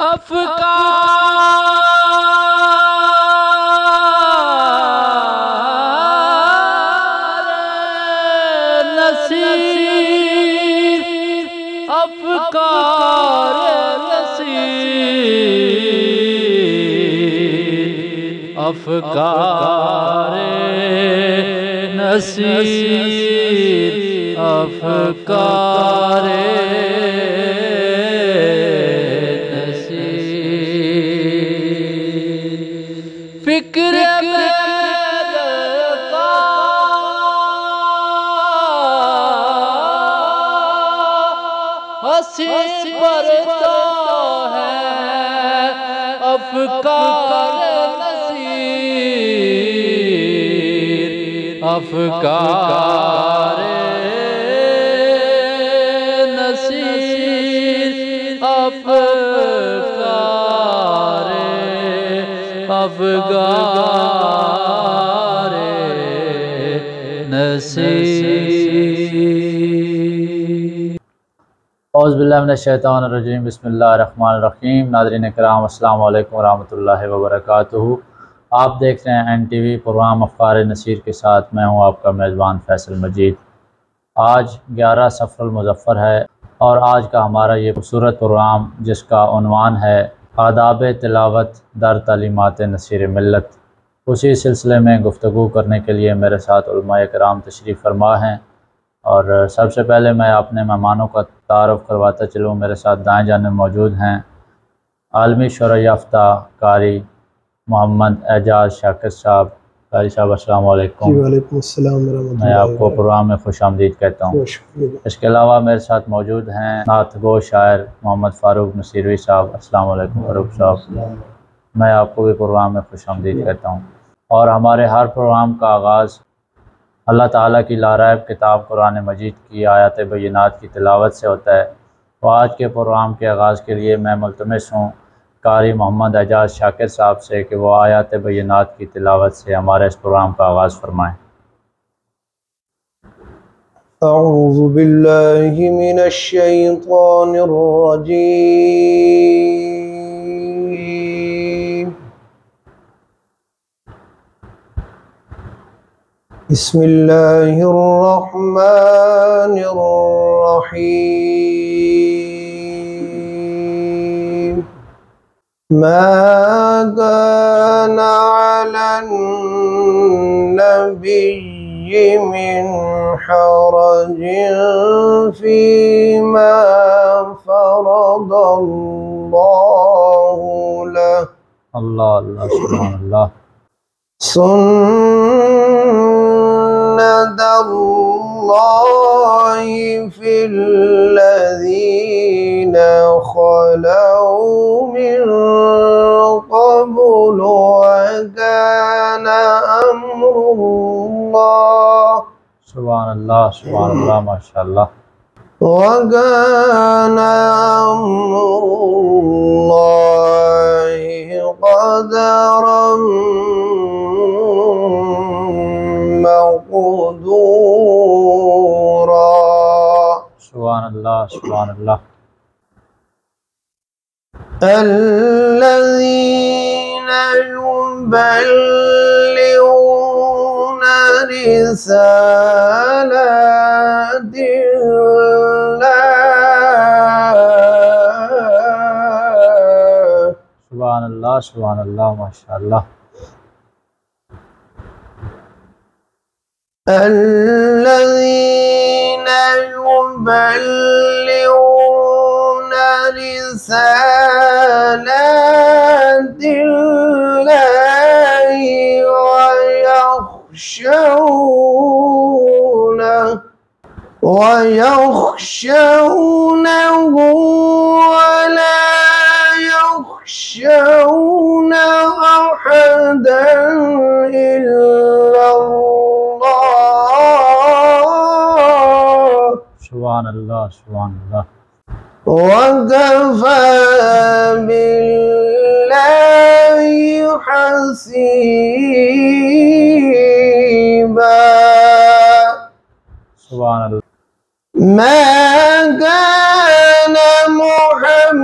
अफकार नसीर, अफकार नसीर, अफकार नसीर, अफकार फिक्र हंसी भरता है, अफकार नसीर, अफकार नसीर, अफकार अफगार नसीर। औज़ुबिल्लाहि बिस्मिल्लाहिर्रहमानिर्रहीम। नाज़रीन किराम अस्सलाम वालेकुम रहमतुल्लाहि व बरकातुहू। आप देख रहे हैं NTV प्रोग्राम अफ़कार नसीर के साथ मैं हूं आपका मेज़बान फैसल मजीद। आज 11 सफ़रुल मुज़फ़्फ़र है और आज का हमारा ये खूबसूरत प्रोग्राम जिसका उन्वान है आदाब तिलावत दर तालीमात नसीर मिल्लत, उसी सिलसिले में गुफ्तगू करने के लिए मेरे साथ उलमाए किराम तशरीफ़ फरमा हैं। और सबसे पहले मैं अपने मेहमानों का तारुफ़ करवाता चलूँ। मेरे साथ दाएं जाने मौजूद हैं आलमी शोहरत याफ्ता कारी मोहम्मद एजाज शाकिर साहब। कारी साहब अस्सलाम वालेकुम। वालेकुम अस्सलाम व रहमतुल्लाहि। मैं आपको प्रोग्राम में खुशामदीद कहता हूँ। इसके अलावा मेरे साथ मौजूद हैं नात गो शायर मोहम्मद फ़ारूक नसीरवी साहब। अस्सलाम वालेकुम फ़ारूक साहब। मैं आपको भी प्रोग्राम में खुशामदीद कहता हूँ। और हमारे हर प्रोग्राम का आगाज़ अल्लाह ताला की लाराइब किताब कुरान मजीद की आयत बय्यिनात की तिलावत से होता है। तो आज के प्रोग्राम के आगाज़ के लिए मैं मुल्तमिस हूँ कारी मोहम्मद एजाज शाकिर साहब से कि वो आयत बय्यिनात की तिलावत से हमारे इस प्रोग्राम का आगाज़ फरमाएँ। अऊज़ु बिल्लाहि मिनश शैतानिर रजीम। बिस्मिल्लाहिर रहमानिर रहीम। मा काना अलन नबिय्यि मिन हरजिन फीमा फरदल्लाहु लह। अल्लाह अल्लाह सुभानअल्लाह। सुन्नतल्लाहि फिल्लज़ीना खलौ मिन क़ब्लु व काना अम्रुल्लाह। सुभानअल्लाह सुभानअल्लाह माशाअल्लाह। व काना अम्रुल्लाहि क़दरन मक़दूरा। सुभानअल्लाह सुभानअल्लाह। अल्लज़ीना युबल्लिगूना रिसालातिल्लाह। सुभानअल्लाह सुभानअल्लाह माशाअल्लाह। अल्लज़ीना युबल्लिगूना रिसालातिल्लाहि व यख़शौनहु व ला यख़शौना अहदन इल्लल्लाह। सुभानअल्लाह सुभानअल्लाह। वकफ़ा बिल्लाहि हसीबा। सुभानअल्लाह। मा कान मुहम्मदुन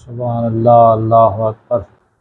सुभान अल्लाह, अल्लाह अकबर।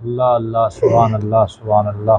अल्लाह अल्लाह, सुभान अल्लाह, सुभान अल्लाह।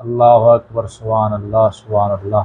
अल्लाह अकबर, सुभान अल्लाह, सुभान अल्लाह।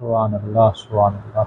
सुभान अल्लाह, सुभान अल्लाह।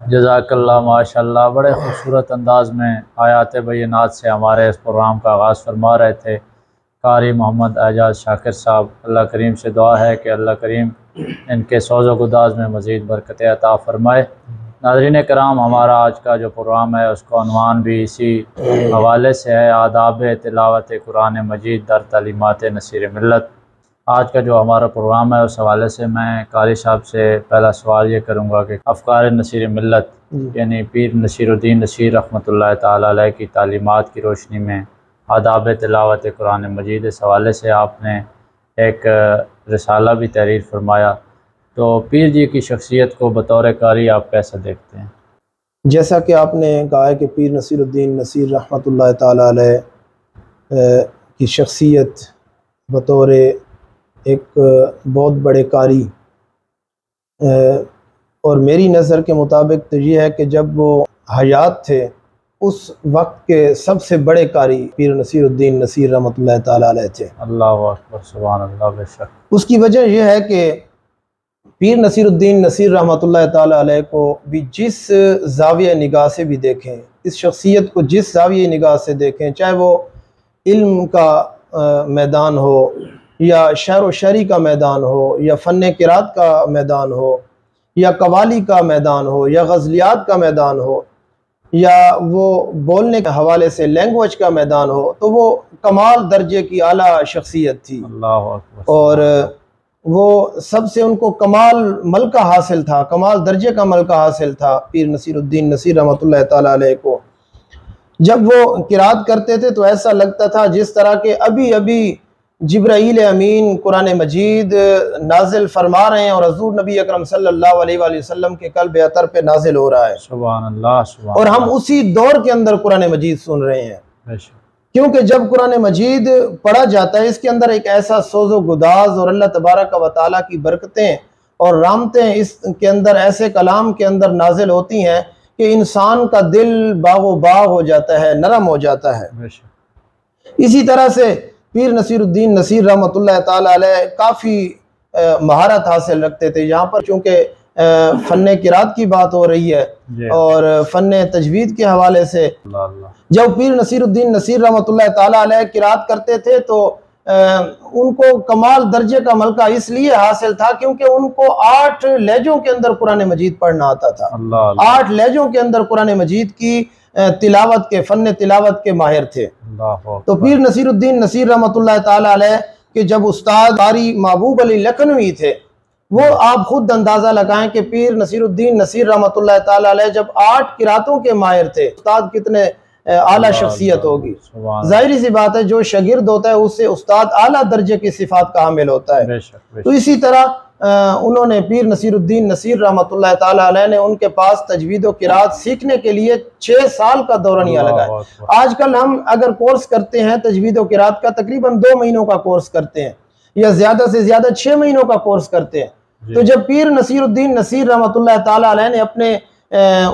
जज़ाकल्लाह, माशाअल्लाह। बड़े खूबसूरत अंदाज में आयात बैनात से हमारे इस प्रोग्राम का आगाज़ फरमा रहे थे कारी मोहम्मद एजाज शाकिर साहब। अल्लाह करीम से दुआ है कि अल्लाह करीम इनके सौज़ो गुदाज में मज़ीद बरकत अता फ़रमाए। नाज़रीन कराम, हमारा आज का जो प्रोग्राम है उसका उन्वान भी इसी हवाले से है, आदाब तिलावत कुरान मजीद दर तालीमात नसीर मिल्लत। आज का जो हमारा प्रोग्राम है उस हवाले से मैं कारी साहब से पहला सवाल ये करूँगा कि अफ़कार नसीर मिल्लत यानी पीर नसीरुद्दीन नसीर रहमतुल्लाह ताला अलैह की तालीमात की रोशनी में आदाब तिलावत कुरान मजीद, इस हवाले से आपने एक रिसाला भी तहरीर फरमाया, तो पीर जी की शख्सियत को बतौर कारी आप कैसे देखते हैं? जैसा कि आपने कहा है कि पीर नसीरुद्दीन नसीर रहमतुल्लाह ताला अलैह की शख्सियत बतौर एक बहुत बड़े कारी, और मेरी नज़र के मुताबिक तो ये है कि जब वो हयात थे उस वक्त के सबसे बड़े कारी पीर नसीरुद्दीन नसीर रहमतुल्लाह ताला अलैह थे। अल्लाह अकबर, सुभान अल्लाह। बेशक उसकी वजह यह है कि पीर नसीरुद्दीन नसीर रहमतुल्लाह ताला अलैह को भी जिस ज़ाविया निगाह से भी देखें, इस शख्सियत को जिस ज़ाविया निगाह से देखें, चाहे वो इल्म का मैदान हो या शर व शरी का मैदान हो या फ़न क़िरात का मैदान हो या कवाली का मैदान हो या गज़लियात का मैदान हो या वो बोलने के हवाले से लैंग्वेज का मैदान हो, तो वो कमाल दर्जे की आला शख्सियत थी। अल्लाह अकबर। और वो सबसे उनको कमाल मलका हासिल था, कमाल दर्जे का मलका हासिल था पीर नसीरुद्दीन नसीर रहमतुल्लाह ताला अलैह को। जब वो किरात करते थे तो ऐसा लगता था जिस तरह के अभी अभी जिब्राईल अमीन कुरान मजीद नाजिल फरमा रहे हैं और हज़ूर नबी अकरम सल्लल्लाहु अलैहि वसल्लम के क़ल्ब अतर पे नाजिल हो रहा है। सुभान अल्लाह, सुभान और हम अल्लाह। उसी दौर के अंदर कुरान मजीद सुन रहे हैं, बेशक। क्योंकि जब कुरान मजीद पढ़ा जाता है इसके अंदर एक ऐसा सोज़ो गुदाज और अल्लाह तबारक व तआला की बरकतें और रामतें इसके अंदर ऐसे कलाम के अंदर नाजिल होती हैं कि इंसान का दिल बागो बाग हो जाता है, नरम हो जाता है। बेशक। इसी तरह से पीर नसीरुद्दीन नसीर रहमतुल्लाह ताला अलैह काफ़ी महारत हासिल रखते थे। यहाँ पर चूँकि फ़न क़िरात की बात हो रही है और फ़न तजवीद के हवाले से, जब पीर नसीरुद्दीन नसीर रहमतुल्लाह ताला अलैह क़िरात करते थे तो उनको कमाल दर्जे का मलका इसलिए हासिल था क्योंकि उनको 8 लहजों के अंदर कुरान मजीद पढ़ना आता था। 8 लहजों के अंदर कुरान मजीद की तिलावत के फ़न तिलावत के माहिर थे। तो पीर नसीरुद्दीन नसीर रहमतुल्लाह ताला अलैह के जब उस्ताद कारी महबूब अली लखनवी थे, वो आप खुद अंदाज़ा लगाएं कि पीर नसीरुद्दीन नसीर रहमतुल्लाह ताला अलैह जब 8 किरातों के माहिर थे, उस्ताद कितने आला शख्सियत होगी। जाहिर सी बात है जो शागिर्द होता है उससे उस्ताद आला दर्जे की सिफात का हामिल होता है। तो इसी तरह उन्होंने पीर नसीरुद्दीन नसीर रहमतुल्लाह ताला अलैह ने उनके पास तजवीद व क़िरात सीखने के लिए 6 साल का दौरानिया लगाया। आजकल हम अगर कोर्स करते हैं तजवीद व क़िरात का, तकरीबन 2 महीनों का कोर्स करते हैं, या ज़्यादा से ज़्यादा 6 महीनों का कोर्स करते हैं। तो जब पीर नसीरुद्दीन नसीर रहमतुल्लाह ताला अलैह ने अपने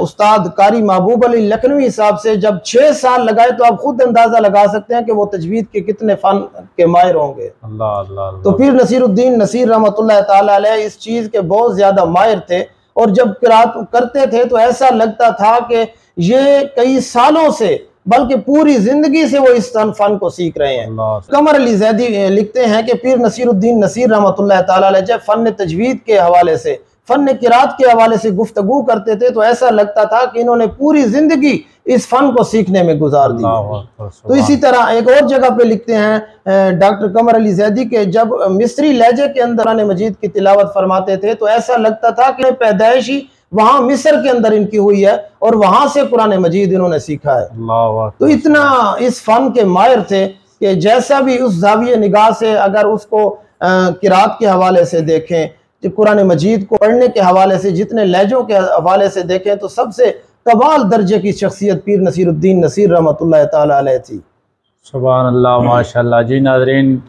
उस्ताद कारी महबूब अली लखनवी साहब से जब 6 साल लगाए, तो आप खुद अंदाजा लगा सकते हैं कि वो तजवीद के कितने फन के माहिर होंगे। अल्लाह अल्लाह। तो पीर नसीरुद्दीन नसीर रहमतुल्लाह ताला अलैह इस चीज़ के बहुत ज़्यादा माहिर थे, और जब किरात करते थे तो ऐसा लगता था कि ये कई सालों से, बल्कि पूरी जिंदगी से वो इस फन को सीख रहे हैं। कमर अली जैदी लिखते हैं कि पीर नसीरुद्दीन नसीर रहमतुल्लाह ताला अलैह जब फन तजवीद के हवाले से, फन किरात के हवाले से गुफ्तगू करते थे तो ऐसा लगता था कि इन्होंने पूरी जिंदगी इस फन को सीखने में गुजार दी। तो इसी तरह एक और जगह पे लिखते हैं डॉक्टर कमर अली जैदी के, जब मिस्री लहजे के अंदर कुरान मजीद की तिलावत फरमाते थे तो ऐसा लगता था कि पैदाइश ही वहां मिस्र के अंदर इनकी हुई है और वहां से कुरान मजीद इन्होंने सीखा है। तो इतना इस फन के माहिर थे कि जैसा भी उस जाविये निगाह से अगर उसको किरात के हवाले से देखें, जो कुरान मजीद को पढ़ने के हवाले से, जितने लहजों के हवाले से देखें, तो सबसे कमाल दर्जे की शख्सियत पीर नसीरुद्दीन नसीर रहमतुल्लाह ताला अलैह थी। सुभान अल्लाह, माशाअल्लाह। जी नाज़रीन,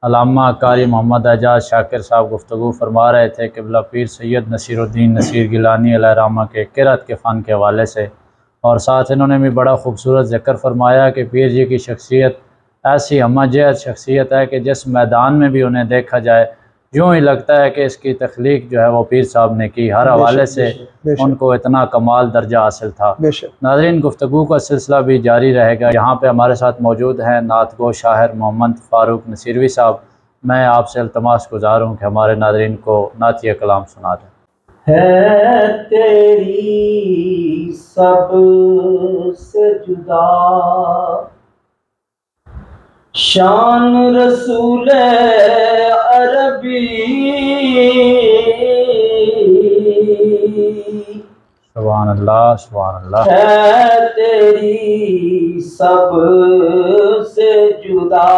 अल्लामा कारी मोहम्मद एजाज शाकिर साहब गुफ्तगू फरमा रहे थे क़िबला पीर सैयद नसीरुद्दीन नसीर गिलानी अलैहिर्रहमा के किरात के फ़न के हवाले से, और साथ इन्होंने भी बड़ा खूबसूरत ज़िक्र फरमाया कि पीर जी की शख्सियत ऐसी हमजहत शख्सियत है कि जिस मैदान में भी उन्हें देखा जाए यूँ ही लगता है कि इसकी तख्लीक जो है वो पीर साहब ने की। हर हवाले से उनको इतना कमाल दर्जा हासिल था। नाज़रीन, गुफ्तगू का सिलसिला भी जारी रहेगा। यहाँ पे हमारे साथ मौजूद हैं नातगो शायर मोहम्मद फ़ारूक नसीरवी साहब। मैं आपसे इल्तमास गुज़ार हूँ कि हमारे नाज़रीन को नातिया कलाम सुना दें। है तेरी सबसे जुदा शान रसूल अरबी, सुभान अल्लाह सुभान अल्लाह। है तेरी सबसे जुदा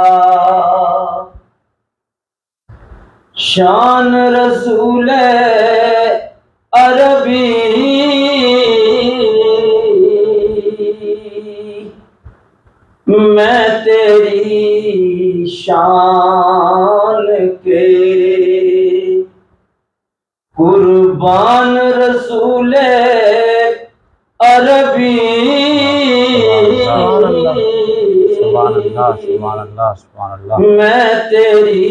शान रसूल अरबी, मैं तेरी शान के कुर्बान रसूल अरबी, सुभान अल्लाह सुभान अल्लाह सुभान अल्लाह। मैं तेरी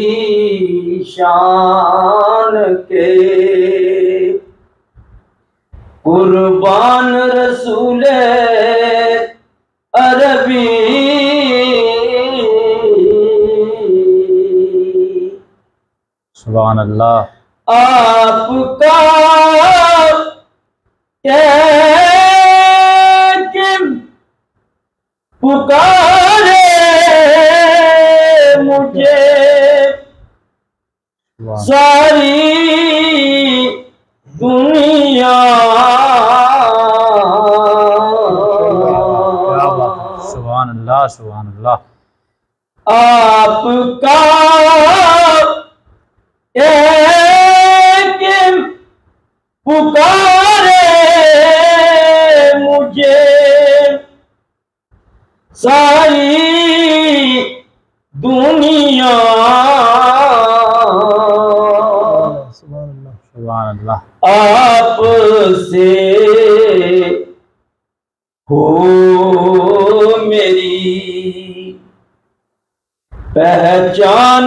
शान के कुर्बान रसूल अरबी, सुभान अल्लाह। आपका पुकारे मुझे सारी दुनिया, सुभान अल्लाह सुभान अल्लाह। आपका एक पुकारे मुझे सारी दुनिया, सुभान अल्लाह। आपसे हो मेरी पहचान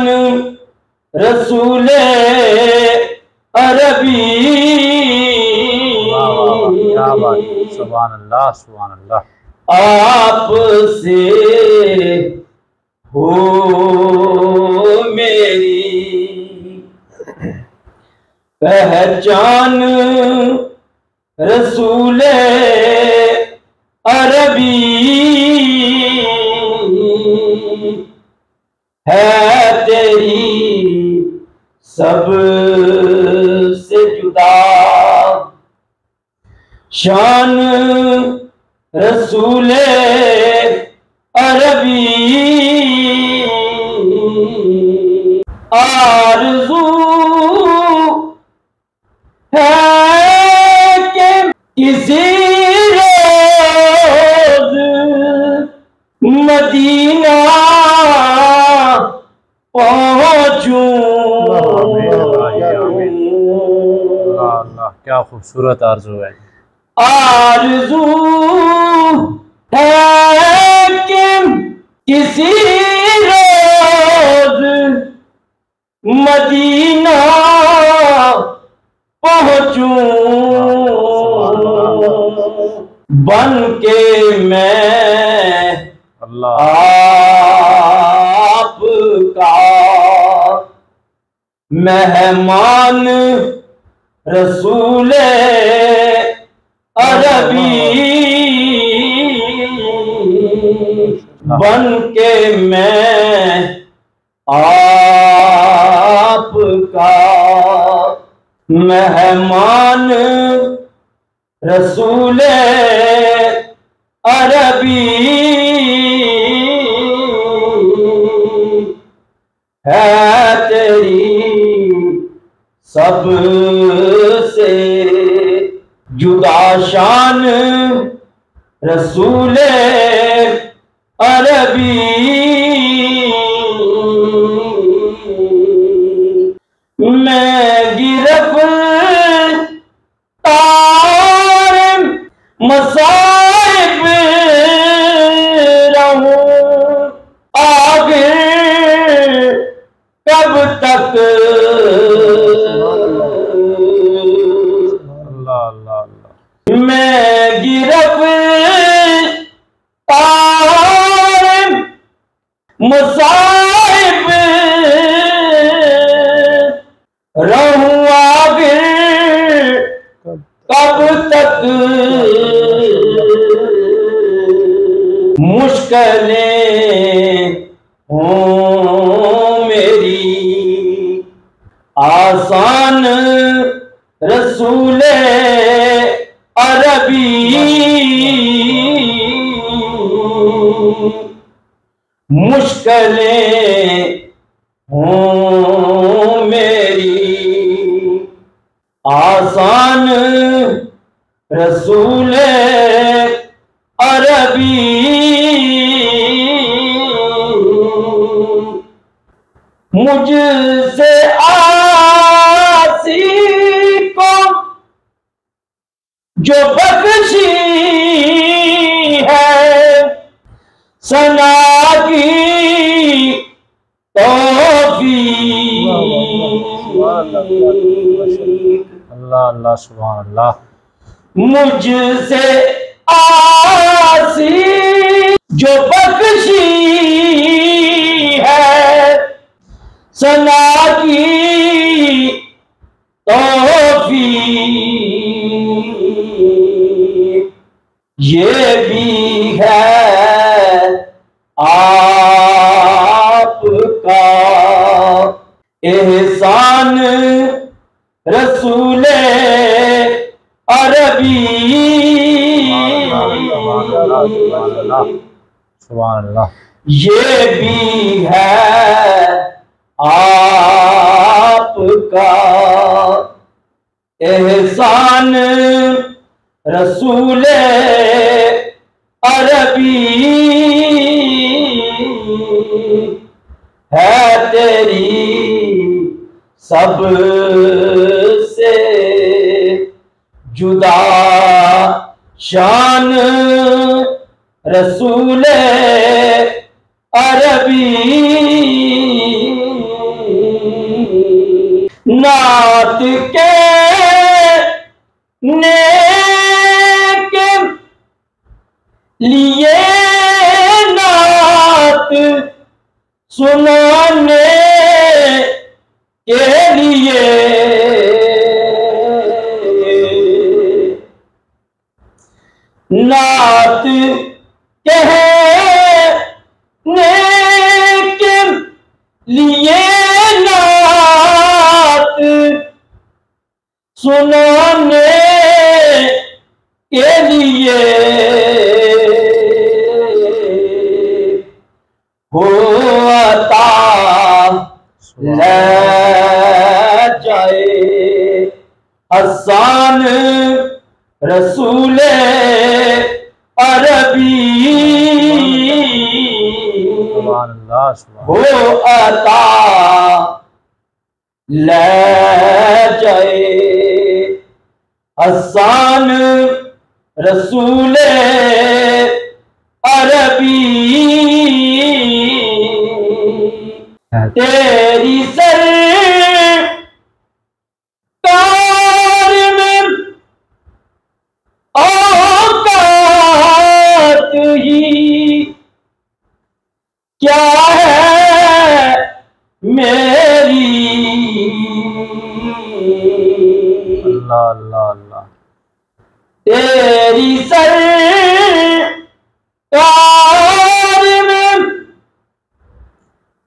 रसूल अरबी, सुभान अल्लाह सुभान अल्लाह। आपसे हो मेरी पहचान रसूल अरबी, है तेरी सबसे जुदा शान रसूल अरबी, आरज़ू है कि किसी रोज़ मदीना पहुँचूं, क्या खूबसूरत आरज़ू है। आरज़ू है कि किसी रोज मदीना पहुंचूं, बन के मैं अल्लाह आपका मेहमान रसूले अरबी, बन के मैं आपका मेहमान रसूले अरबी है तेरी सबसे जुदा शान रसूले अरबी। मैं गिरफ्तार मसाइब रहूं, आगे कब तक अल्लाह अल्लाह अल्लाह। मैं गिरफ्तार मसाइब रहूं, आगे कब तक मुश्किलें हों मेरी आसान रसूले अरबी, मुश्किलें हों मेरी आसान रसूले अरबी। मुझसे आसी को जो बख्शी है सना की तौफीक, अल्लाह अल्लाह सुभान अल्लाह। मुझसे आसी जो बख्शी है सना की तौफीक, ये भी है आपका एहसान रसूले अरबी। सुभान अल्लाह। ये भी है आपका एहसान रसूले अरबी, है तेरी सबसे जुदा शान रसूले अरबी। नात के नेक लिए नात सुनाने के लिए नात कहने के लिए नात सुनाने के लिए हो अता ले जाए हसन रसूले अरबी, हो अता ले जाए हसन रसूल अरबी तेरी सरकार में औकात ही क्या है मेरी। अल्लाह अल्लाह अल्लाह। तेरी सरकार में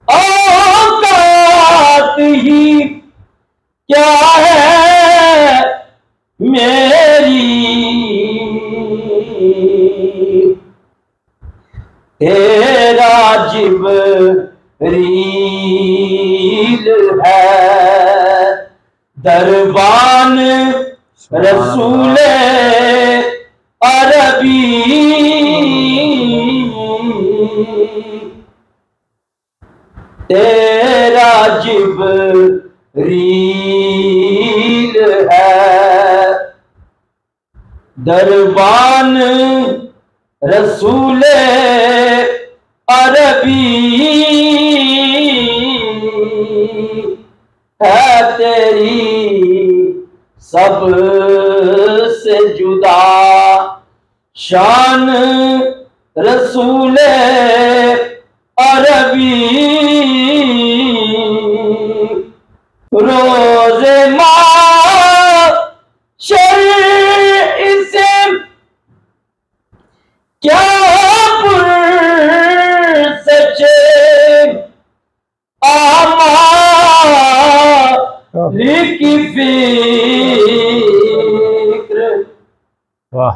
औकात ही क्या है मेरी। तेरा जिब्रील है दरबान रसूल अरबी। तेरा जिब्रील है दरबान रसूल अरबी। है तेरी सबसे जुदा शान रसूल अरबी। रोज़े माशर इसे क्या पुरसचे आमाल की फिक्र। वाह।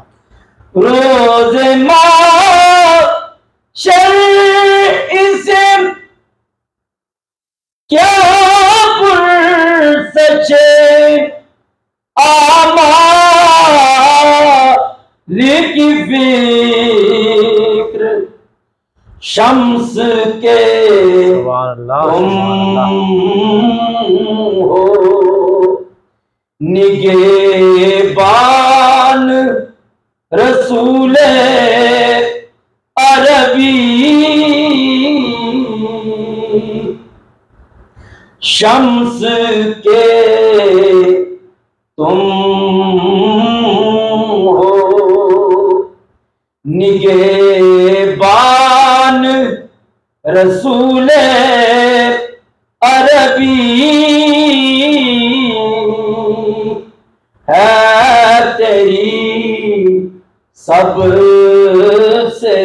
रोज़े माशर इसे क्या पुरसचे आमाल की फिक्र। शम्स के तुम हो निगेबान रसूल अरबी। शम्स के तुम हो निगेबान रसूल अरबी। है तेरी सबसे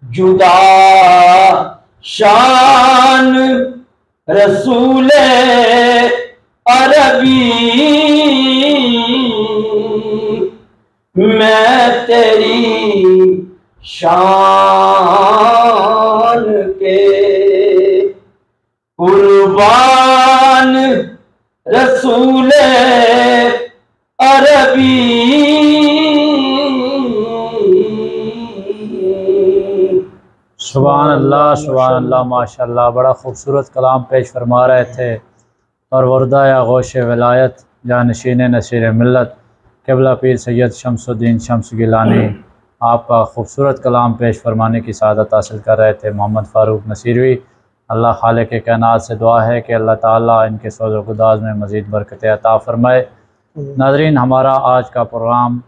जुदा शान रसूल अरबी। मैं तेरी शान के कुर्बान रसूल अरबी। सुभान अल्लाह सुभान अल्लाह माशाअल्लाह। बड़ा खूबसूरत कलाम पेश फरमा रहे थे। और वर्दा या गोश विलायत जानशीन नसीर मिल्लत क़िबला पीर सैयद शमसुद्दीन शम्स गिलानी आपका खूबसूरत कलाम पेश फरमाने की सआदत हासिल कर रहे थे मोहम्मद फ़ारूक नसीरवी। अल्लाह खालिक के कायनात से दुआ है कि अल्लाह ताला इनके सौज़ो गुदाज में मज़ीद बरकत अता फ़रमाए। नाज़रीन, हमारा आज का प्रोग्राम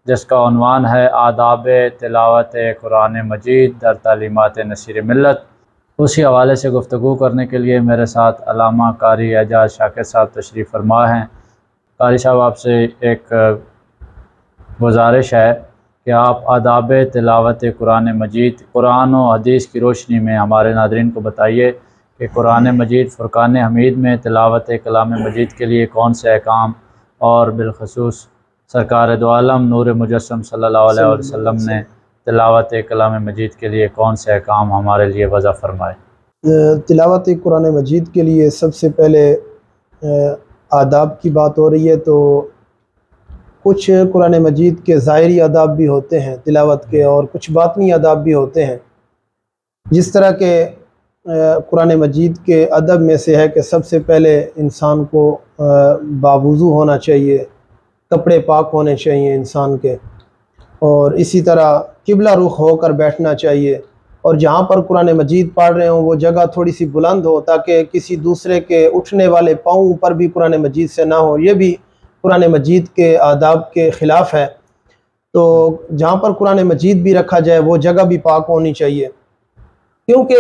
जिसका उन्वान है आदाब तिलावत कुरान मजीद दर तालीमात नसीर मिल्लत, उसी हवाले से गुफ्तगू करने के लिए मेरे साथ अल्लामा कारी एजाज शाकिर साहब तशरीफ़ फरमा हैं। कारी साहब, आपसे एक गुजारिश है कि आप आदाब तिलावत कुरान मजीद कुरान और हदीस की रोशनी में हमारे नाज़रीन को बताइए कि कुरान मजीद फ़ुरक़ान हमीद में तिलावत कलाम मजीद के लिए कौन से अहकाम और बिलखसूस सरकार दो आलम नूर मुजस्सम सल्लल्लाहु अलैहि वसल्लम ने तिलावत कलाम मजीद के लिए कौन से अहकाम हमारे लिए वज़ा फ़रमाए। तिलावत कुरान मजीद के लिए सबसे पहले आदाब की बात हो रही है, तो कुछ कुरान मजीद के ज़ाहिरी आदाब भी होते हैं तिलावत के, और कुछ बातनी आदाब भी होते हैं। जिस तरह के कुरान मजीद के अदब में से है कि सबसे पहले इंसान को बावुज़ू होना चाहिए, कपड़े पाक होने चाहिए इंसान के, और इसी तरह किबला रुख होकर बैठना चाहिए, और जहाँ पर कुरान मजीद पढ़ रहे हों वो जगह थोड़ी सी बुलंद हो ताकि किसी दूसरे के उठने वाले पाँव पर भी कुरान मजीद से ना हो, ये भी कुरान मजीद के आदाब के ख़िलाफ़ है। तो जहाँ पर कुरान मजीद भी रखा जाए वो जगह भी पाक होनी चाहिए, क्योंकि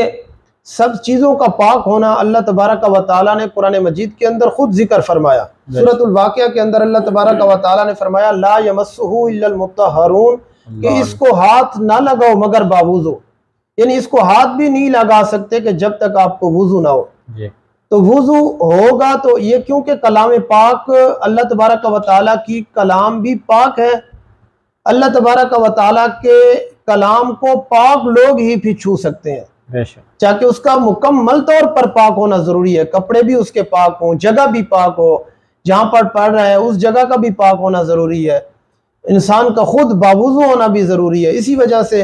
सब चीज़ों का पाक होना अल्लाह तबारक व तआला ने कुरान मजीद के अंदर ख़ुद जिक्र फरमाया। सूरतुल वाक़िया के अंदर अल्लाह तबारक व तआला ने फरमाया ला यमस्सुहु इल्लल मुत्तहरून, कि इसको हाथ ना लगाओ मगर बावुज़ू, यानी इसको हाथ भी नहीं लगा सकते कि जब तक आपको वुज़ू ना हो। तो वुज़ू होगा तो ये, क्योंकि कलाम पाक अल्लाह तबारक व तआला की कलाम भी पाक है। अल्लाह तबारक व तआला के कलाम को पाक लोग ही भी छू सकते हैं, चाहे उसका मुकम्मल तौर पर पाक होना ज़रूरी है, कपड़े भी उसके पाक हों, जगह भी पाक हो, जहाँ पर पढ़ रहा है उस जगह का भी पाक होना ज़रूरी है, इंसान का खुद बावुज़ू होना भी ज़रूरी है। इसी वजह से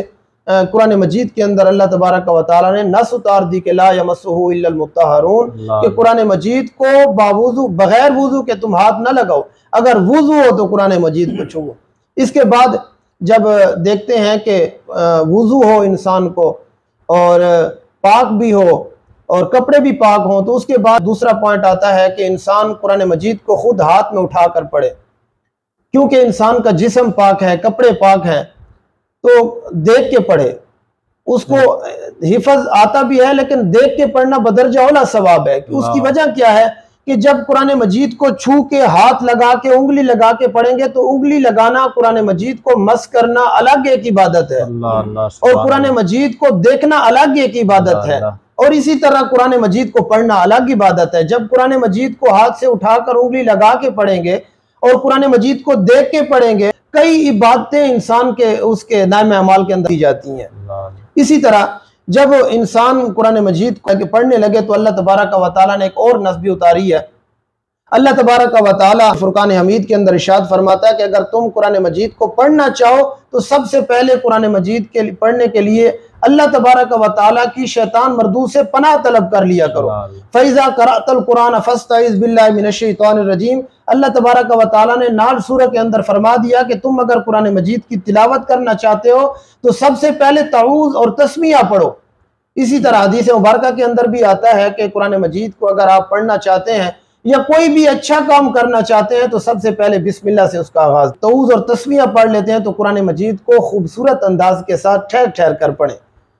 कुरान मजीद के अंदर अल्लाह तबारक व तआला ने नस उतार दी कि ला यमस्सुहु इल्लल मुत्तहरून, कि कुरान मजीद को बावुज़ू बगैर वुज़ू के तुम हाथ न लगाओ, अगर वुज़ू हो तो कुरान मजीद को छुओ। इसके बाद जब देखते हैं कि वुज़ू हो इंसान को और पाक भी हो और कपड़े भी पाक हों, तो उसके बाद दूसरा पॉइंट आता है कि इंसान कुरान मजीद को खुद हाथ में उठा कर पढ़े, क्योंकि इंसान का जिस्म पाक है, कपड़े पाक हैं, तो देख के पढ़े। उसको हिफज आता भी है लेकिन देख के पढ़ना बदरजा औला सवाब है। उसकी वजह क्या है कि जब कुरान मजीद को छू के हाथ लगा के उंगली लगा के पढ़ेंगे तो उंगली लगाना, कुरान मजीद को मस करना अलग एक इबादत है, और कुरान मजीद को देखना अलग एक इबादत है, और इसी तरह कुरान मजीद को पढ़ना अलग इबादत है। जब कुरान मजीद को हाथ से उठाकर उंगली लगा के पढ़ेंगे और कुरान मजीद को देख के पढ़ेंगे, कई इबादतें इंसान के उसके नाम अमाल के अंदर दी जाती हैं। इसी तरह जब इंसान कुरान मजीद को पढ़ने लगे तो अल्लाह तबारक व तआला ने एक और नस्बी उतारी है। अल्लाह तबारक व तआला फुरकान हमीद के अंदर इरशाद फरमाता है कि अगर तुम कुरान मजीद को पढ़ना चाहो तो सबसे पहले कुरान मजीद के पढ़ने के लिए अल्लाह तबारक व तआला की शैतान मरदूद से पनाह तलब कर लिया करो। फैज़ा क़राअतल कुरान फस्तइज़ बिल्लाहि मिनश शैतानिर रजीम, अल्लाह तबारक व तआला ने नाल सूरह के अंदर फरमा दिया कि तुम अगर कुरान मजीद की तिलावत करना चाहते हो तो सबसे पहले तऊज़ और तस्मीया पढ़ो। इसी तरह हदीस मुबारका के अंदर भी आता है कि कुरान मजीद को अगर आप पढ़ना चाहते हैं या कोई भी अच्छा काम करना चाहते हैं तो सबसे पहले बिस्मिल्लाह से उसका आगाज, तऊज़ और तस्मीया पढ़ लेते हैं तो कुरान मजीद को खूबसूरत अंदाज के साथ ठहर ठहर कर पढ़ें।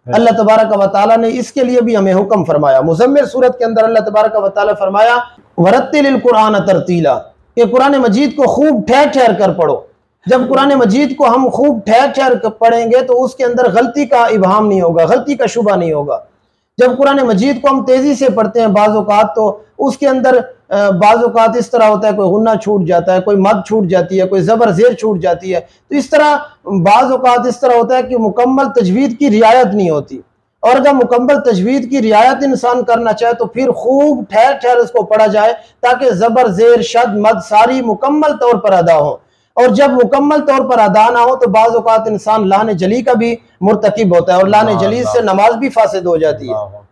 अल्लाह तबारक व तआला ने इसके लिए भी हमें हुक्म फरमाया। मुज़म्मिल सूरत के अंदर अल्लाह तबारक व तआला फरमाया वरत्तिलिल कुरान तरतीला, कि कुरान मजीद को खूब ठहर ठहर कर पढ़ो। जब कुरान मजीद को हम खूब ठहर ठहर कर पढ़ेंगे तो उसके अंदर गलती का इबहाम नहीं होगा, गलती का शुबा नहीं होगा। जब कुरान मजीद को हम तेजी से पढ़ते हैं बाज़ औक़ात तो उसके अंदर बाज़ औक़ात इस तरह होता है, कोई गुन्ना छूट जाता है, कोई मद छूट जाती है, कोई ज़बर ज़ेर छूट जाती है। तो इस तरह बाज़ औक़ात इस तरह होता है कि मुकम्मल तजवीद की रियायत नहीं होती, और अगर मुकम्मल तजवीद की रियायत इंसान करना चाहे तो फिर खूब ठहर ठहर उसको पढ़ा जाए ताकि ज़बर ज़ेर शद मद सारी मुकम्मल तौर पर अदा हो। और जब मुकम्मल तौर पर अदा ना हो तो बाज़ औक़ात इंसान लाने जली का भी मुर्तकिब होता है और लाने जली से नमाज भी फासिद हो जाती है।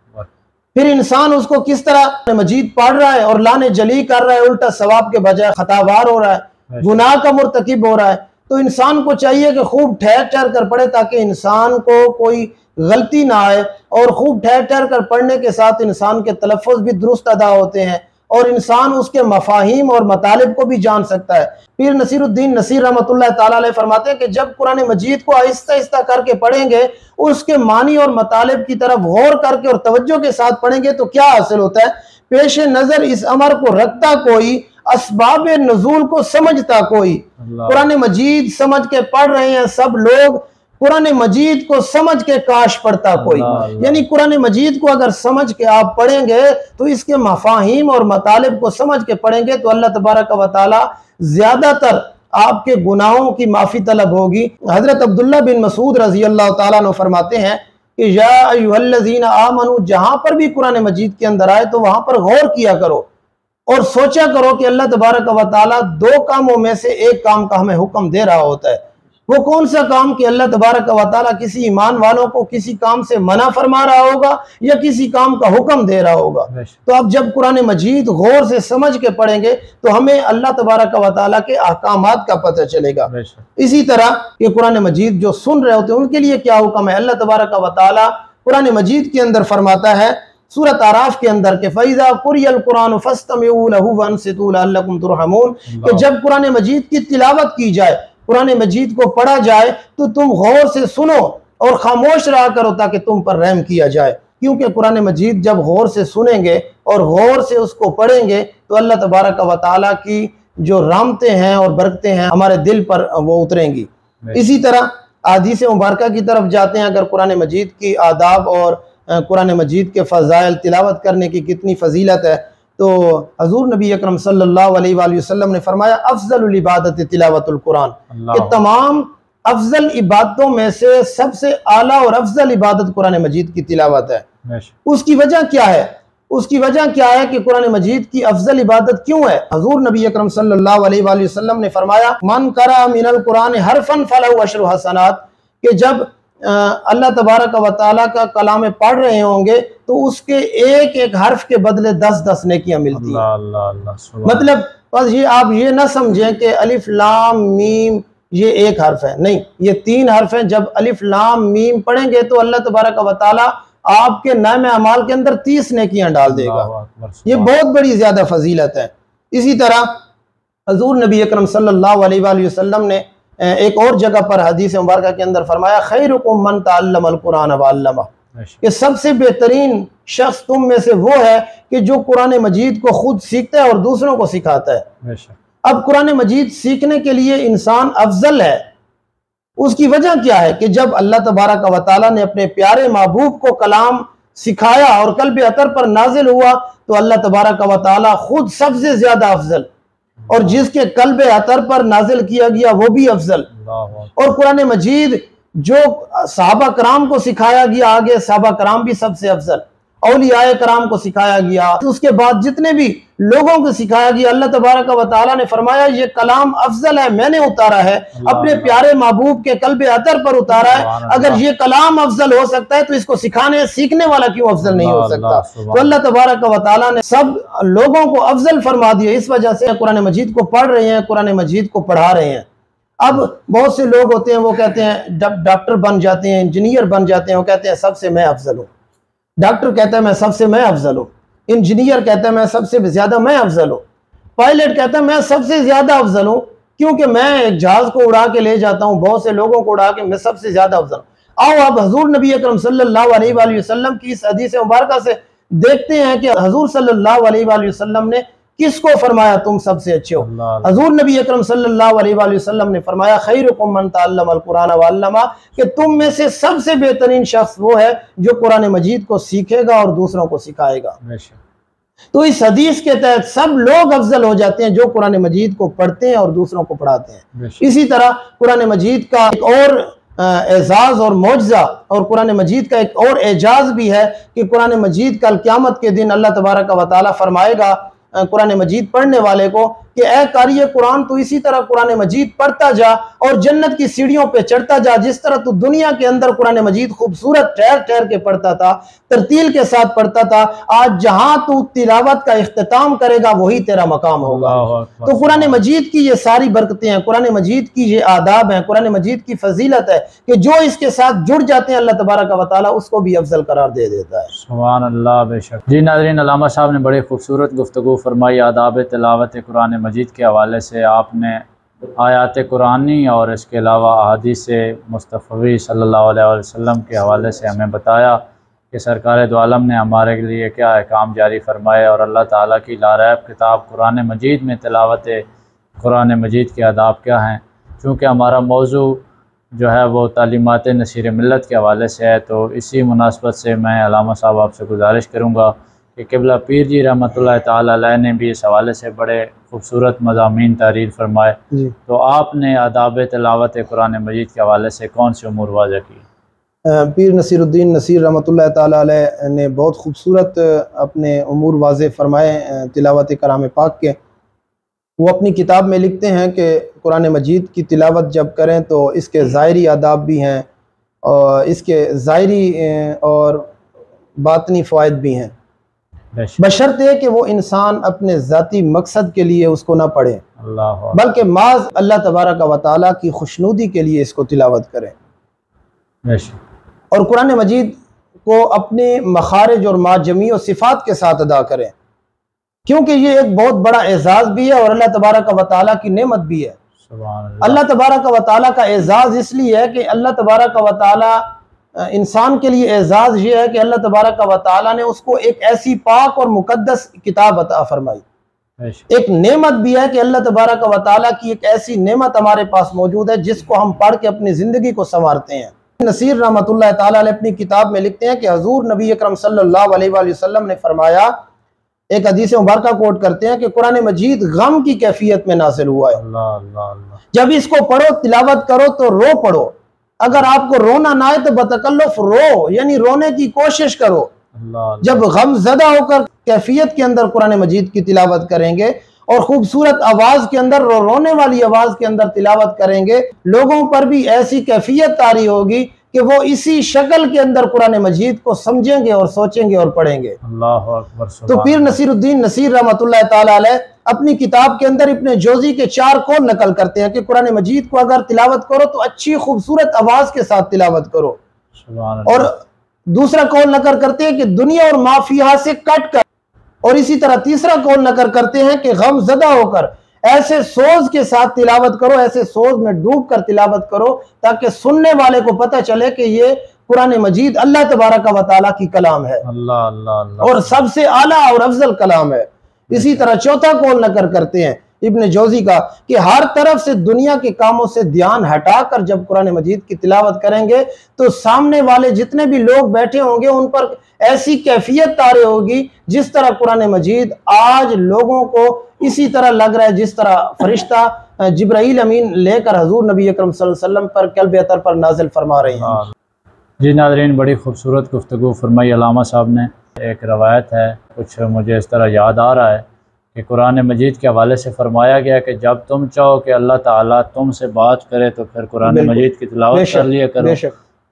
फिर इंसान उसको किस तरह मजीद पढ़ रहा है और लाने जली कर रहा है, उल्टा सवाब के बजाय खतावार हो रहा है, गुनाह का मुर्तकिब हो रहा है। तो इंसान को चाहिए कि खूब ठहर ठहर कर पढ़े ताकि इंसान को कोई गलती ना आए, और खूब ठहर ठहर कर पढ़ने के साथ इंसान के तलफ़्फ़ुज़ भी दुरुस्त अदा होते हैं और इंसान उसके मफाहिम और मतालिब को भी जान सकता है। पीर नसीरुद्दीन नसीर रहमतुल्लाह ताला अलैह फरमाते हैं कि जब कुरान मजीद को आहिस्ता आहिस्ता करके पढ़ेंगे, उसके मानी और मतालिब की तरफ गौर करके और तवज्जो के साथ पढ़ेंगे तो क्या हासिल होता है, पेश नज़र इस अमर को रखता कोई, असबाब नुज़ूल को समझता कोई। कुरान मजीद समझ के पढ़ रहे हैं सब लोग, कुरान मजीद को समझ के काश पढ़ता कोई। यानी कुरान मजीद को अगर समझ के आप पढ़ेंगे तो इसके मफाहिम और मतालिब को समझ के पढ़ेंगे तो अल्लाह तबारक व तआला ज्यादातर आपके गुनाहों की माफ़ी तलब होगी। हज़रत अब्दुल्ला बिन मसूद रज़ी अल्लाह तआला अन्हु फरमाते हैं कि या अय्युहल्लज़ीना आमनू, जहाँ पर भी कुरान मजीद के अंदर आए तो वहाँ पर गौर किया करो और सोचा करो कि अल्लाह तबारक व तआला दो कामों में से एक काम का हमें हुक्म दे रहा होता है। वो कौन सा काम कि अल्लाह तबारक व तआला किसी ईमान वालों को किसी काम से मना फरमा रहा होगा या किसी काम का हुक्म दे रहा होगा। तो अब जब कुरान मजीद गौर से समझ के पढ़ेंगे तो हमें अल्लाह तबारक व तआला के अहकामात का पता चलेगा। इसी तरह ये कुरान मजीद जो सुन रहे होते हैं उनके लिए क्या हुक्म है। अल्लाह तबारक व तआला कुरान मजीद के अंदर फरमाता है सूरत आराफ के अंदर के फ़इज़ा कुरियल कुरान फस्तमिऊ लहू वअनसितू लअल्लकुम तुरहमून, कि जब कुरान मजीद की तिलावत की जाए, कुरान मजीद को पढ़ा जाए तो तुम गौर से सुनो और खामोश रहा करो ताकि तुम पर रहम किया जाए। क्योंकि कुरान मजीद जब गौर से सुनेंगे और गौर से उसको पढ़ेंगे तो अल्लाह तबारक व तआला की जो रहमतें हैं और बरकतें हैं हमारे दिल पर वो उतरेंगी। इसी तरह हदीस मुबारका की तरफ जाते हैं। अगर कुरान मजीद की आदाब और कुरान मजीद के फ़ज़ाइल तिलावत करने की कितनी फजीलत है, तो हज़ूर नबी अकरम सल्लल्लाहु अलैहि वसल्लम ने फरमाया अफ़ज़लुल इबादत तिलावतुल कुरान, कि तमाम अफजल इबादतों में से सबसे आला और अफजल इबादत कुरान मजीद की तिलावत है। उसकी वजह क्या है? उसकी वजह क्या है कि कुरान मजीद की अफजल इबादत क्यों है? हज़ूर नबी अकरम सल्लल्लाहु अलैहि वसल्लम ने फरमाया मन करा मिनल कुरान हरफन फलहु अशरु हसनात, कि जब अल्लाह तबारक व तआला का कलाम पढ़ रहे होंगे तो उसके एक एक हर्फ के बदले 10-10 नेकियां मिलती हैं। मतलब बस ये आप ये ना समझें कि अलिफ लाम मीम ये एक हर्फ है, नहीं, ये 3 हर्फ हैं। जब अलिफ लाम मीम पढ़ेंगे तो अल्लाह तबारक व तआला आपके नाम अमाल के अंदर 30 नेकियां डाल देगा। ये बहुत बड़ी ज्यादा फजीलत है। इसी तरह हज़ूर नबी अकरम सल्लल्लाहु अलैहि वसल्लम ने एक और जगह पर हदीस मुबारका के अंदर फरमाया खैरुकुम मन तअल्लमल कुरान व अल्लमा, कि सबसे बेहतरीन शख्स तुम में से वो है कि जो कुरान मजीद को खुद सीखता है और दूसरों को सिखाता है। अब कुरान मजीद सीखने के लिए इंसान अफजल है। उसकी वजह क्या है कि जब अल्लाह तबारक व तआला ने अपने प्यारे महबूब को कलाम सिखाया और कल्ब अतर पर नाजिल हुआ तो अल्लाह तबारक व तआला खुद सबसे ज्यादा अफजल, और जिसके कल्ब अतर पर नाजिल किया गया वो भी अफजल। और कुरान मजीद जो सहाबा कराम को सिखाया गया, आगे सहाबा कराम भी सबसे अफजल, औलियाए कराम को सिखाया गया, उसके बाद जितने भी लोगों को सिखाया गया। अल्लाह तबारक व तआला ने फरमाया ये कलाम अफजल है, मैंने उतारा है, अपने प्यारे महबूब के कल्ब अतर पर उतारा है। अगर ये कलाम अफजल हो सकता है तो इसको सिखाने सीखने वाला क्यों अफजल नहीं हो सकता? तो अल्लाह तबारक व तआला ने सब लोगों को अफजल फरमा दिया। इस वजह से कुरान मजीद को पढ़ रहे हैं, कुरान मजीद को पढ़ा रहे हैं। अब बहुत से लोग होते हैं वो कहते हैं डॉक्टर बन जाते हैं, इंजीनियर बन जाते हैं, वो कहते हैं सबसे मैं अफजल हूँ। डॉक्टर कहता है मैं सबसे मैं अफजल हूँ, इंजीनियर कहता है मैं सबसे ज्यादा मैं अफजल हूँ, पायलट कहता है मैं सबसे ज्यादा अफजल हूँ क्योंकि मैं एक जहाज को उड़ा के ले जाता हूँ, बहुत से लोगों को उड़ा के, मैं सबसे ज्यादा अफजल हूँ। आओ अब हजूर नबी अकरम सल्लल्लाहु अलैहि वसल्लम की इस हदीस मुबारका से देखते हैं कि हजूर सल्लल्लाहु अलैहि वसल्लम ने किसको फरमाया तुम सबसे अच्छे हो। हजूर नबी अकरम सल्लल्लाहु अलैहि वसल्लम ने फरमाया खैरुकुम मन तअल्लमल कुरान व अल्लमा, कि तुम में से सबसे बेहतरीन शख्स वो है जो कुरान मजीद को सीखेगा और दूसरों को सिखाएगा। तो इस हदीस के तहत सब लोग अफजल हो जाते हैं जो कुरान मजीद को पढ़ते हैं और दूसरों को पढ़ाते हैं। इसी तरह कुरान मजीद का एक और एजाज और मौजज़ा और कुरान मजीद का एक और एजाज भी है कि कुरान मजीद कल क़यामत के दिन अल्लाह तबारक व तआला फरमाएगा कुरान मजीद पढ़ने वाले को कि ए कारी कुरान तू इसी तरह कुरान मजीद पढ़ता जा और जन्नत की सीढ़ियों पे चढ़ता जा, जिस तरह तू दुनिया के अंदर कुरान मजीद खूबसूरत ठहर ठहर के पढ़ता था, तरतील के साथ पढ़ता था, आज जहां तू तिलावत का इख्तिताम करेगा वही तेरा मकाम होगा। तो कुरान मजीद की ये सारी बरकतें हैं, कुरान मजीद की ये आदाब हैं, कुरान मजीद की फजीलत है कि जो इसके साथ जुड़ जाते हैं अल्लाह तबारक व तआला उसको भी अफजल करार दे देता है। सुभान अल्लाह। बेशक जी नाज़रीन, अल्लामा साहब ने बड़ी खूबसूरत गुफ्तगू फरमाई आदाब तिलावत कुरान मजीद के हवाले से। आपने आयात कुरानी और इसके अलावा अहादीस मुस्तफ़वी सल्लल्लाहु अलैहि वसल्लम के हवाले से हमें बताया कि सरकार दो आलम ने हमारे लिए क्या अहकाम जारी फरमाए और अल्लाह ताला की लारैब किताब कुरान मजीद में तिलावत कुरान मजीद के आदाब क्या हैं। चूँकि हमारा मौजू जो है वो तालीमात नसीर मिल्लत के हवाले से है, तो इसी मुनासबत से मैं अल्लामा साहब आपसे गुजारिश करूँगा कि क़िबला पीर जी रहमतुल्लाह ताला अलैह ने भी इस हवाले से बड़े खूबसूरत मज़ामीन तारीर फरमाए। तो आपने आदाब तिलावत कुरान मजीद के हवाले से कौन से उमूर वाज़ह की? पीर नसीरुद्दीन नसीर रहमतुल्लाह ताला अलैह ने बहुत खूबसूरत अपने उमूर वाज़ह फरमाए तिलावत कलाम पाक के। वो अपनी किताब में लिखते हैं कि कुरान मजीद की तिलावत जब करें तो इसके ज़ाहिरी आदाब भी हैं और इसके ज़ाहिरी और बातनी फ़वाइद भी हैं, बशर्ते कि वो इंसान अपने ज़ाती मकसद के लिए उसको ना पढ़े, बल्कि माज अल्लाह तबारक व तआला की खुशनुदी के लिए इसको तिलावत करें और कुरान मजीद को अपने मखारिज और माजमी और सिफ़ात के साथ अदा करें, क्योंकि ये एक बहुत बड़ा एजाज़ भी है और अल्लाह तबारक व तआला की नेमत भी है। अल्लाह तबारक व तआला का एजाज़ इसलिए है कि अल्लाह तबारक व तआला इंसान के लिए एजाज़ ये है कि अल्लाह तबारक व तआला ने उसको एक ऐसी पाक और मुकद्दस किताब अता फरमाई। एक नेमत भी है कि अल्लाह तबारक व तआला की एक ऐसी नेमत हमारे पास मौजूद है जिसको हम पढ़ के अपनी ज़िंदगी को संवारते हैं। नसीर रहमतुल्लाह ताला अलैह अपनी किताब में लिखते हैं कि हजूर नबी अकरम सल्लल्लाहु अलैहि वसल्लम ने फरमाया, एक हदीस मुबारका कोट करते हैं कि कुरान मजीद गम की कैफियत में नाज़िल हुआ है। जब इसको पढ़ो, तिलावत करो तो रो पढ़ो। अगर आपको रोना ना आए तो बतकल्लुफ रो, यानी रोने की कोशिश करो। जब गम ज़दा होकर कैफियत के अंदर कुरान मजीद की तिलावत करेंगे और खूबसूरत आवाज के अंदर, रोने वाली आवाज के अंदर तिलावत करेंगे, लोगों पर भी ऐसी कैफियत तारी होगी कि वो इसी शक्ल के अंदर कुरान मजीद को समझेंगे और सोचेंगे और पढ़ेंगे। अल्लाहु अकबर। तो पीर नसीरुद्दीन नसीर रहमतुल्लाह ताला अलैह अपनी किताब के अंदर इब्ने जोजी के 4 कौल नकल करते हैं कि कुरान मजीद को अगर तिलावत करो तो अच्छी खूबसूरत आवाज के साथ तिलावत करो, और दूसरा कौल नकल करते हैं कि दुनिया और माफिया से कट कर, और इसी तरह तीसरा कौल नकल करते हैं कि गम ज़दा होकर ऐसे सोच के साथ तिलावत करो, ऐसे सोच में डूब कर तिलावत करो ताकि सुनने वाले को पता चले कि ये कुरान मजीद अल्लाह तबारक व तआला की कलाम है, अल्लाह अल्लाह और सबसे आला और अफजल कलाम है। इसी तरह चौथा कौल नकल करते हैं इब्ने जोजी का कि हर तरफ से दुनिया के कामों से ध्यान हटाकर जब कुरान मजीद की तिलावत करेंगे तो सामने वाले जितने भी लोग बैठे होंगे उन पर ऐसी कैफियत तारे होगी जिस तरह कुरान मजीद आज लोगों को इसी तरह लग रहा है जिस तरह फरिश्ता जिब्राईल अमीन लेकर हजूर नबी अकरम सल्लल्लाहु अलैहि वसल्लम पर कल्ब अतर पर नाजिल फरमा रहे हैं। जी नाज़रीन, बड़ी खूबसूरत गुफ्तगू फरमाई अल्लामा साहब ने। एक रवायत है, कुछ मुझे इस तरह याद आ रहा है कि कुरान मजीद के हवाले से फरमाया गया कि जब तुम चाहो कि अल्लाह ताला तुमसे बात करे तो फिर कुरान मजीद की तिलावत कर लिया करो,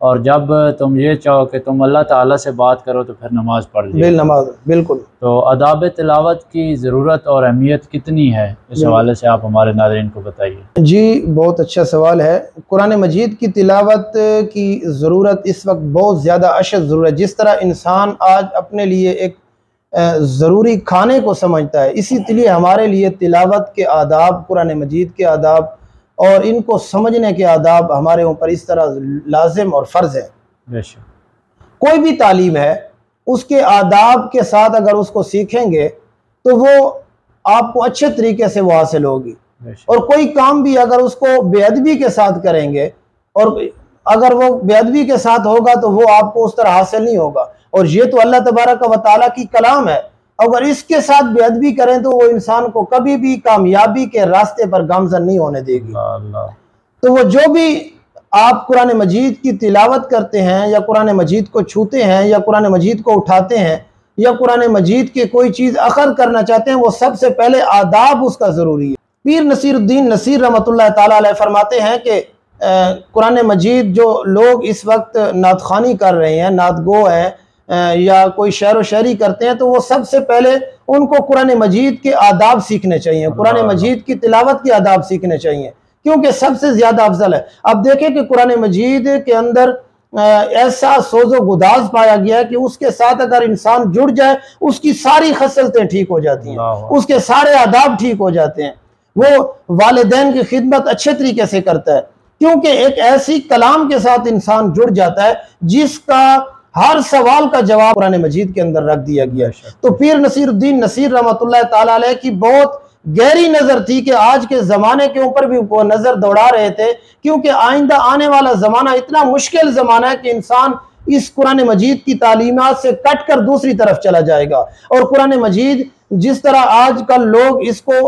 और जब तुम ये चाहो कि तुम अल्लाह ताला से बात करो तो फिर नमाज पढ़ लिया नमाज। बिल्कुल। तो अदाब तिलावत की ज़रूरत और अहमियत कितनी है, इस हवाले से आप हमारे नाज़रीन को बताइए। जी बहुत अच्छा सवाल है। कुरान मजीद की तिलावत की ज़रूरत इस वक्त बहुत ज़्यादा अशद ज़रूरत है। जिस तरह इंसान आज अपने लिए एक ज़रूरी खाने को समझता है, इसी लिए हमारे लिए तिलावत के आदाब, कुरान मजीद के आदाब और इनको समझने के आदाब हमारे ऊपर इस तरह लाजिम और फ़र्ज़ है। कोई भी तालीम है उसके आदाब के साथ अगर उसको सीखेंगे तो वो आपको अच्छे तरीके से वो हासिल होगी, और कोई काम भी अगर उसको बेअदबी के साथ करेंगे और अगर वो बेअदबी के साथ होगा तो वो आपको उस तरह हासिल नहीं होगा। और ये तो अल्लाह तबारक व तआला की कलाम है, अगर इसके साथ बेअदबी करें तो वो इंसान को कभी भी कामयाबी के रास्ते पर गामजन नहीं होने देगी। तो वो जो भी आप कुरान मजीद की तिलावत करते हैं या कुरान मजीद को छूते हैं या कुरान मजीद को उठाते हैं या कुरान मजीद की कोई चीज़ अखर करना चाहते हैं, वो सबसे पहले आदाब उसका ज़रूरी है। पीर नसीरुद्दीन नसीर रहमतुल्लाह ताला अलैह फरमाते हैं कि कुरान मजीद जो लोग इस वक्त नातखानी कर रहे हैं, नातगो हैं या कोई शेर व शायरी करते हैं, तो वो सबसे पहले उनको कुरान मजीद के आदाब सीखने चाहिए, कुरान मजीद की तिलावत के आदाब सीखने चाहिए, क्योंकि सबसे ज़्यादा अफजल है। अब देखें कि कुरान मजीद के अंदर ऐसा सोजो गुदाज पाया गया है कि उसके साथ अगर इंसान जुड़ जाए उसकी सारी खसलतें ठीक हो जाती हैं, उसके सारे आदाब ठीक हो जाते हैं, वो वालिदैन की खिदमत अच्छे तरीके से करता है, क्योंकि एक ऐसी कलाम के साथ इंसान जुड़ जाता है जिसका हर सवाल का जवाब कुरान मजीद के अंदर रख दिया गया है। तो पीर नसीरुद्दीन नसीर रहमतुल्लाह ताला अलैह की बहुत गहरी नजर थी कि आज के जमाने के ऊपर भी वो नजर दौड़ा रहे थे, क्योंकि आइंदा आने वाला जमाना इतना मुश्किल जमाना है कि इंसान इस कुरान मजीद की तालीमात से कट कर दूसरी तरफ चला जाएगा। और कुरान मजीद जिस तरह आजकल लोग इसको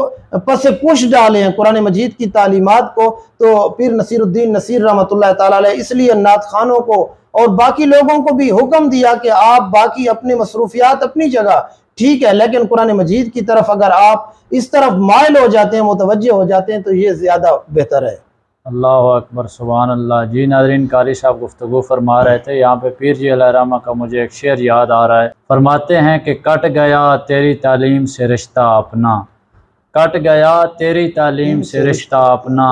पसे पुश डाले हैं कुरान मजीद की तालीमात को, तो पीर नसीरुद्दीन नसीर रहमतुल्लाह ताला अलैह इसलिए नात खानों को और बाकी लोगों को भी हुक्म दिया कि आप बाकी अपने मसरूफियात अपनी जगह, ठीक है, लेकिन कुरान मजीद की तरफ अगर आप इस तरफ माइल हो जाते हैं, मुतवज्जे हो जाते हैं, तो ये ज़्यादा बेहतर है। अल्लाह अकबर, सुभान अल्लाह। जी नाज़रीन, कारी साहब गुफ्तगू फरमा रहे थे, यहाँ पे पीर जी अलैहिर्रहमा का मुझे एक शेर याद आ रहा है। फरमाते हैं कि कट गया तेरी तालीम से रिश्ता अपना, कट गया तेरी तालीम से रिश्ता अपना,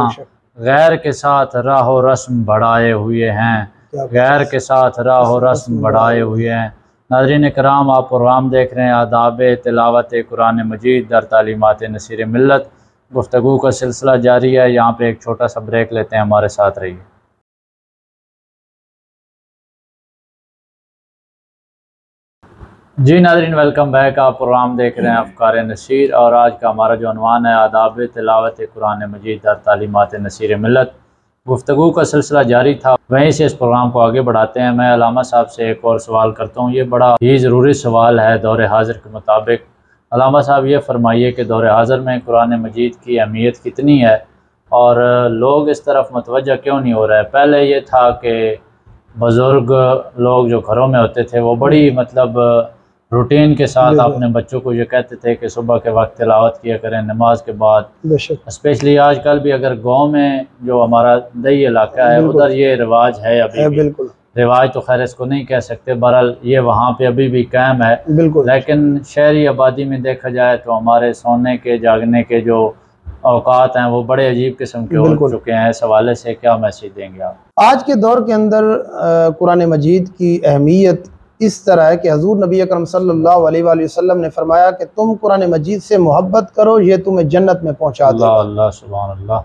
गैर के साथ राहो रस्म बढ़ाए हुए हैं, गैर के साथ राहो रस्म बढ़ाए हुए हैं। नाज़रीन कराम, आप प्रोग्राम देख रहे हैं आदाब तिलावत कुरान मजीद दर तालीमात नसीर मिल्लत। गुफ्तगू का सिलसिला जारी है। यहाँ पे एक छोटा सा ब्रेक लेते हैं, हमारे साथ रहिए। जी नाज़रीन, वेलकम बैक। आप प्रोग्राम देख रहे हैं अफ़कार नसीर, और आज का हमारा जो अनवान है आदाब तिलावत कुरान मजीद दर तालीमात नसीर मिल्लत। गुफ्तगू का सिलसिला जारी था, वहीं से इस प्रोग्राम को आगे बढ़ाते हैं। मैं अलामा साहब से एक और सवाल करता हूँ, ये बड़ा ही ज़रूरी सवाल है दौर हाज़िर के मुताबिक। अलामा साहब ये फरमाइए कि दौर हाज़िर में कुरान मजीद की अहमियत कितनी है और लोग इस तरफ मुतवज्जा क्यों नहीं हो रहे। पहले ये था कि बुज़ुर्ग लोग जो घरों में होते थे वो बड़ी मतलब रूटीन के साथ अपने बच्चों को ये कहते थे कि सुबह के वक्त तिलावत किया करें नमाज के बाद। स्पेशली आजकल भी अगर गांव में जो हमारा दही इलाका है उधर ये रिवाज है अभी भी। रिवाज तो खैर इसको नहीं कह सकते, बहरहाल ये वहाँ पे अभी भी कायम है। लेकिन शहरी आबादी में देखा जाए तो हमारे सोने के जागने के जो औकात हैं वो बड़े अजीब किस्म के हो चुके हैं। इस हवाले से क्या मैसेज देंगे आप? आज के दौर के अंदर कुरान मजीद की अहमियत इस तरह है कि हजूर नबी अकरम सल्लल्लाहु अलैहि वसल्लम ने फरमाया कि तुम कुरान मजीद से मोहब्बत करो, ये तुम्हें जन्नत में पहुँचा देगा। अल्लाह सुभान अल्लाह।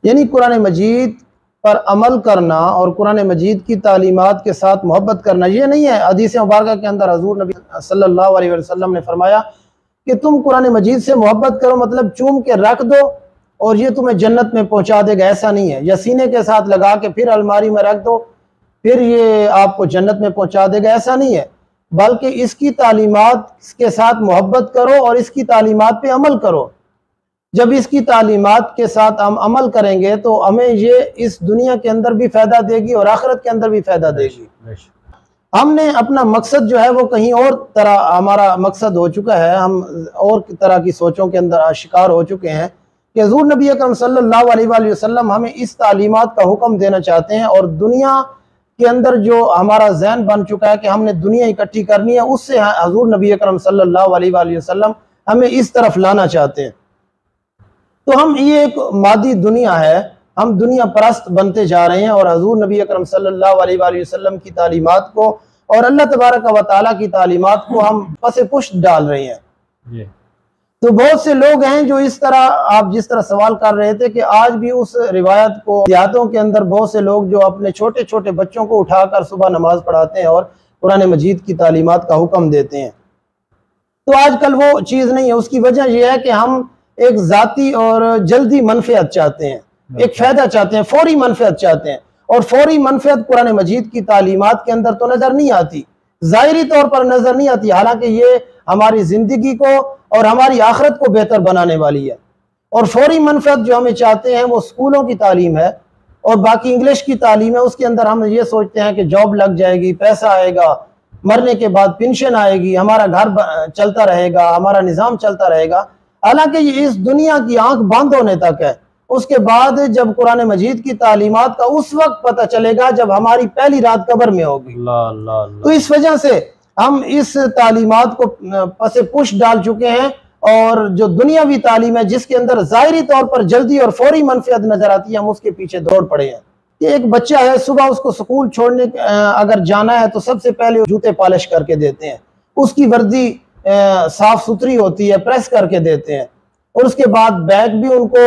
यानी कुरान मजीद पर अमल करना और कुरान मजीद की तालीमात के साथ मोहब्बत करना ये नहीं है। हदीस मुबारक के अंदर हजूर नबी सल्लल्लाहु अलैहि वसल्लम ने फरमाया कि तुम कुरान मजीद से मोहब्बत करो मतलब चूम के रख दो और ये तुम्हें जन्नत में पहुंचा देगा, ऐसा नहीं है। या सीने के साथ लगा के फिर अलमारी में रख दो फिर ये आपको जन्नत में पहुंचा देगा, ऐसा नहीं है। बल्कि इसकी तालीमात के साथ मोहब्बत करो और इसकी तालीमात पे अमल करो। जब इसकी तालीमात के साथ हम अमल करेंगे तो हमें ये इस दुनिया के अंदर भी फ़ायदा देगी और आखिरत के अंदर भी फ़ायदा देगी। हमने अपना मकसद जो है वो कहीं और तरह हमारा मकसद हो चुका है, हम और तरह की सोचों के अंदर शिकार हो चुके हैं कि हुज़ूर नबी अकरम सल्लल्लाहु अलैहि वसल्लम हमें इस तालीमात का हुक्म देना चाहते हैं और दुनिया के अंदर जो हमारा ज़हन बन चुका है कि हमने दुनिया इकट्ठी करनी है, उससे हुज़ूर नबी अकरम सल्लल्लाहु अलैहि वसल्लम हमें इस तरफ लाना चाहते हैं। तो हम ये एक मादी दुनिया है, हम दुनिया परस्त बनते जा रहे हैं और हुज़ूर नबी अकरम सल्लल्लाहु अलैहि वसल्लम की तालीमात को और अल्लाह तबारक व तआला की तालीमात को हम पसे पुष्ट डाल रहे हैं। तो बहुत से लोग हैं जो इस तरह आप जिस तरह सवाल कर रहे थे कि आज भी उस रिवायत को देहातों के अंदर बहुत से लोग जो अपने छोटे छोटे बच्चों को उठाकर सुबह नमाज पढ़ाते हैं और कुरान मजीद की तालीमात का हुक्म देते हैं। तो आजकल वो चीज़ नहीं है। उसकी वजह यह है कि हम एक ज़ाती और जल्दी मनफ़ियत चाहते हैं, एक फ़ायदा चाहते हैं, फौरी मनफ़ियत चाहते हैं और फौरी मनफ़ियत कुरान मजीद की तालीमात के अंदर तो नज़र नहीं आती, ज़ाहिरी तौर पर नज़र नहीं आती। हालांकि ये हमारी ज़िंदगी को और हमारी आखिरत को बेहतर बनाने वाली है। और फौरी मनफ़ियत जो हमें चाहते हैं वो स्कूलों की तालीम है और बाकी इंग्लिश की तालीम है। उसके अंदर हम ये सोचते हैं कि जॉब लग जाएगी, पैसा आएगा, मरने के बाद पेंशन आएगी, हमारा घर चलता रहेगा, हमारा निज़ाम चलता रहेगा। हालांकि ये इस दुनिया की आंख बंद होने तक है। उसके बाद जब कुरान मजीद की तालीमात का उस वक्त पता चलेगा जब हमारी पहली रात कब्र में होगी। तो इस वजह से हम इस तालीमात को पसे पुश डाल चुके हैं और जो दुनियावी तालीम है जिसके अंदर ज़ाहिरी तौर पर जल्दी और फौरी मनफ़ियत नजर आती है, हम उसके पीछे दौड़ पड़े हैं। कि एक बच्चा है, सुबह उसको स्कूल छोड़ने अगर जाना है तो सबसे पहले जूते पॉलिश करके देते हैं, उसकी वर्दी साफ सुथरी होती है, प्रेस करके देते हैं और उसके बाद बैग भी उनको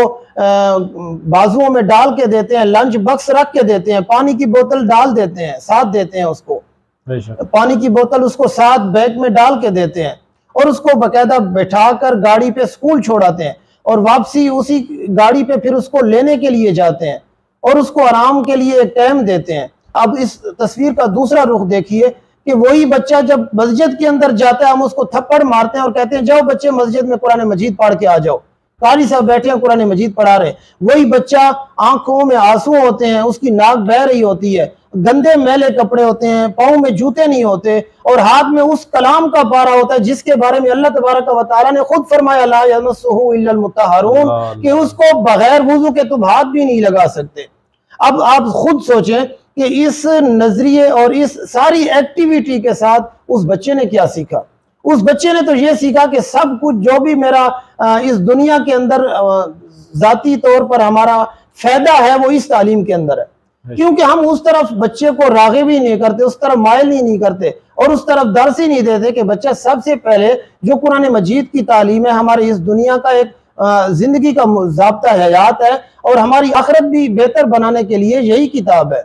बाजुओं में डाल के देते हैं, लंच बॉक्स रख के देते हैं, पानी की बोतल डाल देते हैं, साथ देते हैं उसको पानी की बोतल उसको साथ बैग में डाल के देते हैं और उसको बाकायदा बैठाकर गाड़ी पे स्कूल छोड़ाते हैं और वापसी उसी गाड़ी पे फिर उसको लेने के लिए जाते हैं और उसको आराम के लिए एक टाइम देते हैं। अब इस तस्वीर का दूसरा रुख देखिए कि वही बच्चा जब मस्जिद के अंदर जाता है हम उसको थप्पड़ मारते हैं और कहते हैं जाओ बच्चे मस्जिद में कुरान मजीद पढ़ के आ जाओ। कारी साहब बैठे हैं कुरान मजीद पढ़ा रहे, वही बच्चा आंखों में आंसू होते हैं, उसकी नाक बह रही होती है, गंदे मैले कपड़े होते हैं, पाँव में जूते नहीं होते और हाथ में उस कलाम का पारा होता है जिसके बारे में अल्लाह तबारक व तआला ने खुद फरमाया ला यमस्सुहु इल्लल मुत्तहरून, कि उसको बगैर वुजू के तुम हाथ भी नहीं लगा सकते। अब आप खुद सोचें कि इस नजरिए और इस सारी एक्टिविटी के साथ उस बच्चे ने क्या सीखा। उस बच्चे ने तो ये सीखा कि सब कुछ जो भी मेरा इस दुनिया के अंदर जाती तौर पर हमारा फायदा है वो इस तालीम के अंदर है, क्योंकि हम उस तरफ बच्चे को राग़िब ही नहीं करते, उस तरफ मायल ही नहीं करते और उस तरफ दर्स ही नहीं देते कि बच्चा सबसे पहले जो कुरान मजीद की तालीम है हमारे इस दुनिया का एक जिंदगी का ज़ाब्ता हयात है और हमारी आखिरत भी बेहतर बनाने के लिए यही किताब है।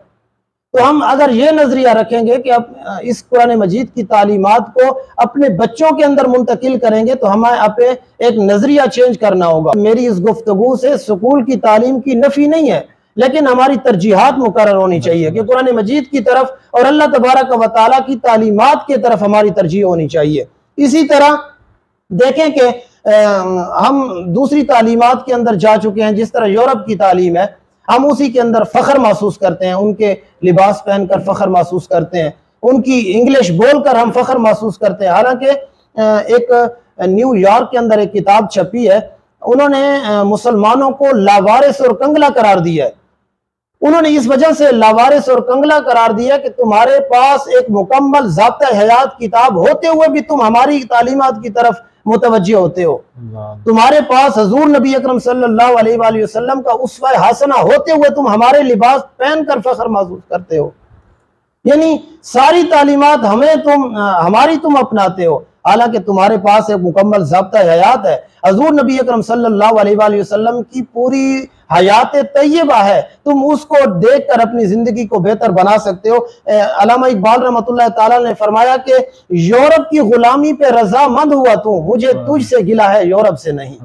तो हम अगर ये नजरिया रखेंगे कि अब इस कुरान मजीद की तालीमात को अपने बच्चों के अंदर मुंतकिल करेंगे तो हमें अपने एक नजरिया चेंज करना होगा। मेरी इस गुफ्तगू से स्कूल की तालीम की नफी नहीं है, लेकिन हमारी तरजीहात मुकर्रर होनी चाहिए कि कुरान मजीद की तरफ और अल्लाह तबारक व तआला की तालीमात की तरफ हमारी तरजीह होनी चाहिए। इसी तरह देखें कि हम दूसरी तालीमात के अंदर जा चुके हैं, जिस तरह यूरोप की तालीम है, हम उसी के अंदर फ़ख्र महसूस करते हैं, उनके लिबास पहनकर फ़ख्र महसूस करते हैं, उनकी इंग्लिश बोलकर हम फ़ख्र महसूस करते हैं। हालांकि एक न्यूयॉर्क के अंदर एक किताब छपी है, उन्होंने मुसलमानों को लावारिस और कंगला करार दिया है। उन्होंने इस वजह से लावारिस और कंगला करार दिया कि तुम्हारे पास एक मुकम्मल ज़ाब्ता हयात किताब होते हुए भी तुम हमारी तालीमात की तरफ मुतवज्जे होते हो। तुम्हारे पास हजूर नबी अकरम सल्लल्लाहु अलैहि वसल्लम का उस्वा हसना होते हुए तुम हमारे लिबास पहनकर फख्र महसूस करते हो। यानी सारी तालीमात हमारी तुम अपनाते हो, हालांकि तुम्हारे पास एक मुकम्मल ज़ाब्ता हयात है। हजूर नबी अकरम सल्लल्लाहु अलैहि वसल्लम की पूरी हयात तैयबा है, तुम उसको देख कर अपनी जिंदगी को बेहतर बना सकते हो। अल्लामा इकबाल रहमतुल्लाह ताला ने फरमाया कि यूरोप की गुलामी पे रजामंद हुआ तू, मुझे तुझसे गिला है यूरोप से नहीं।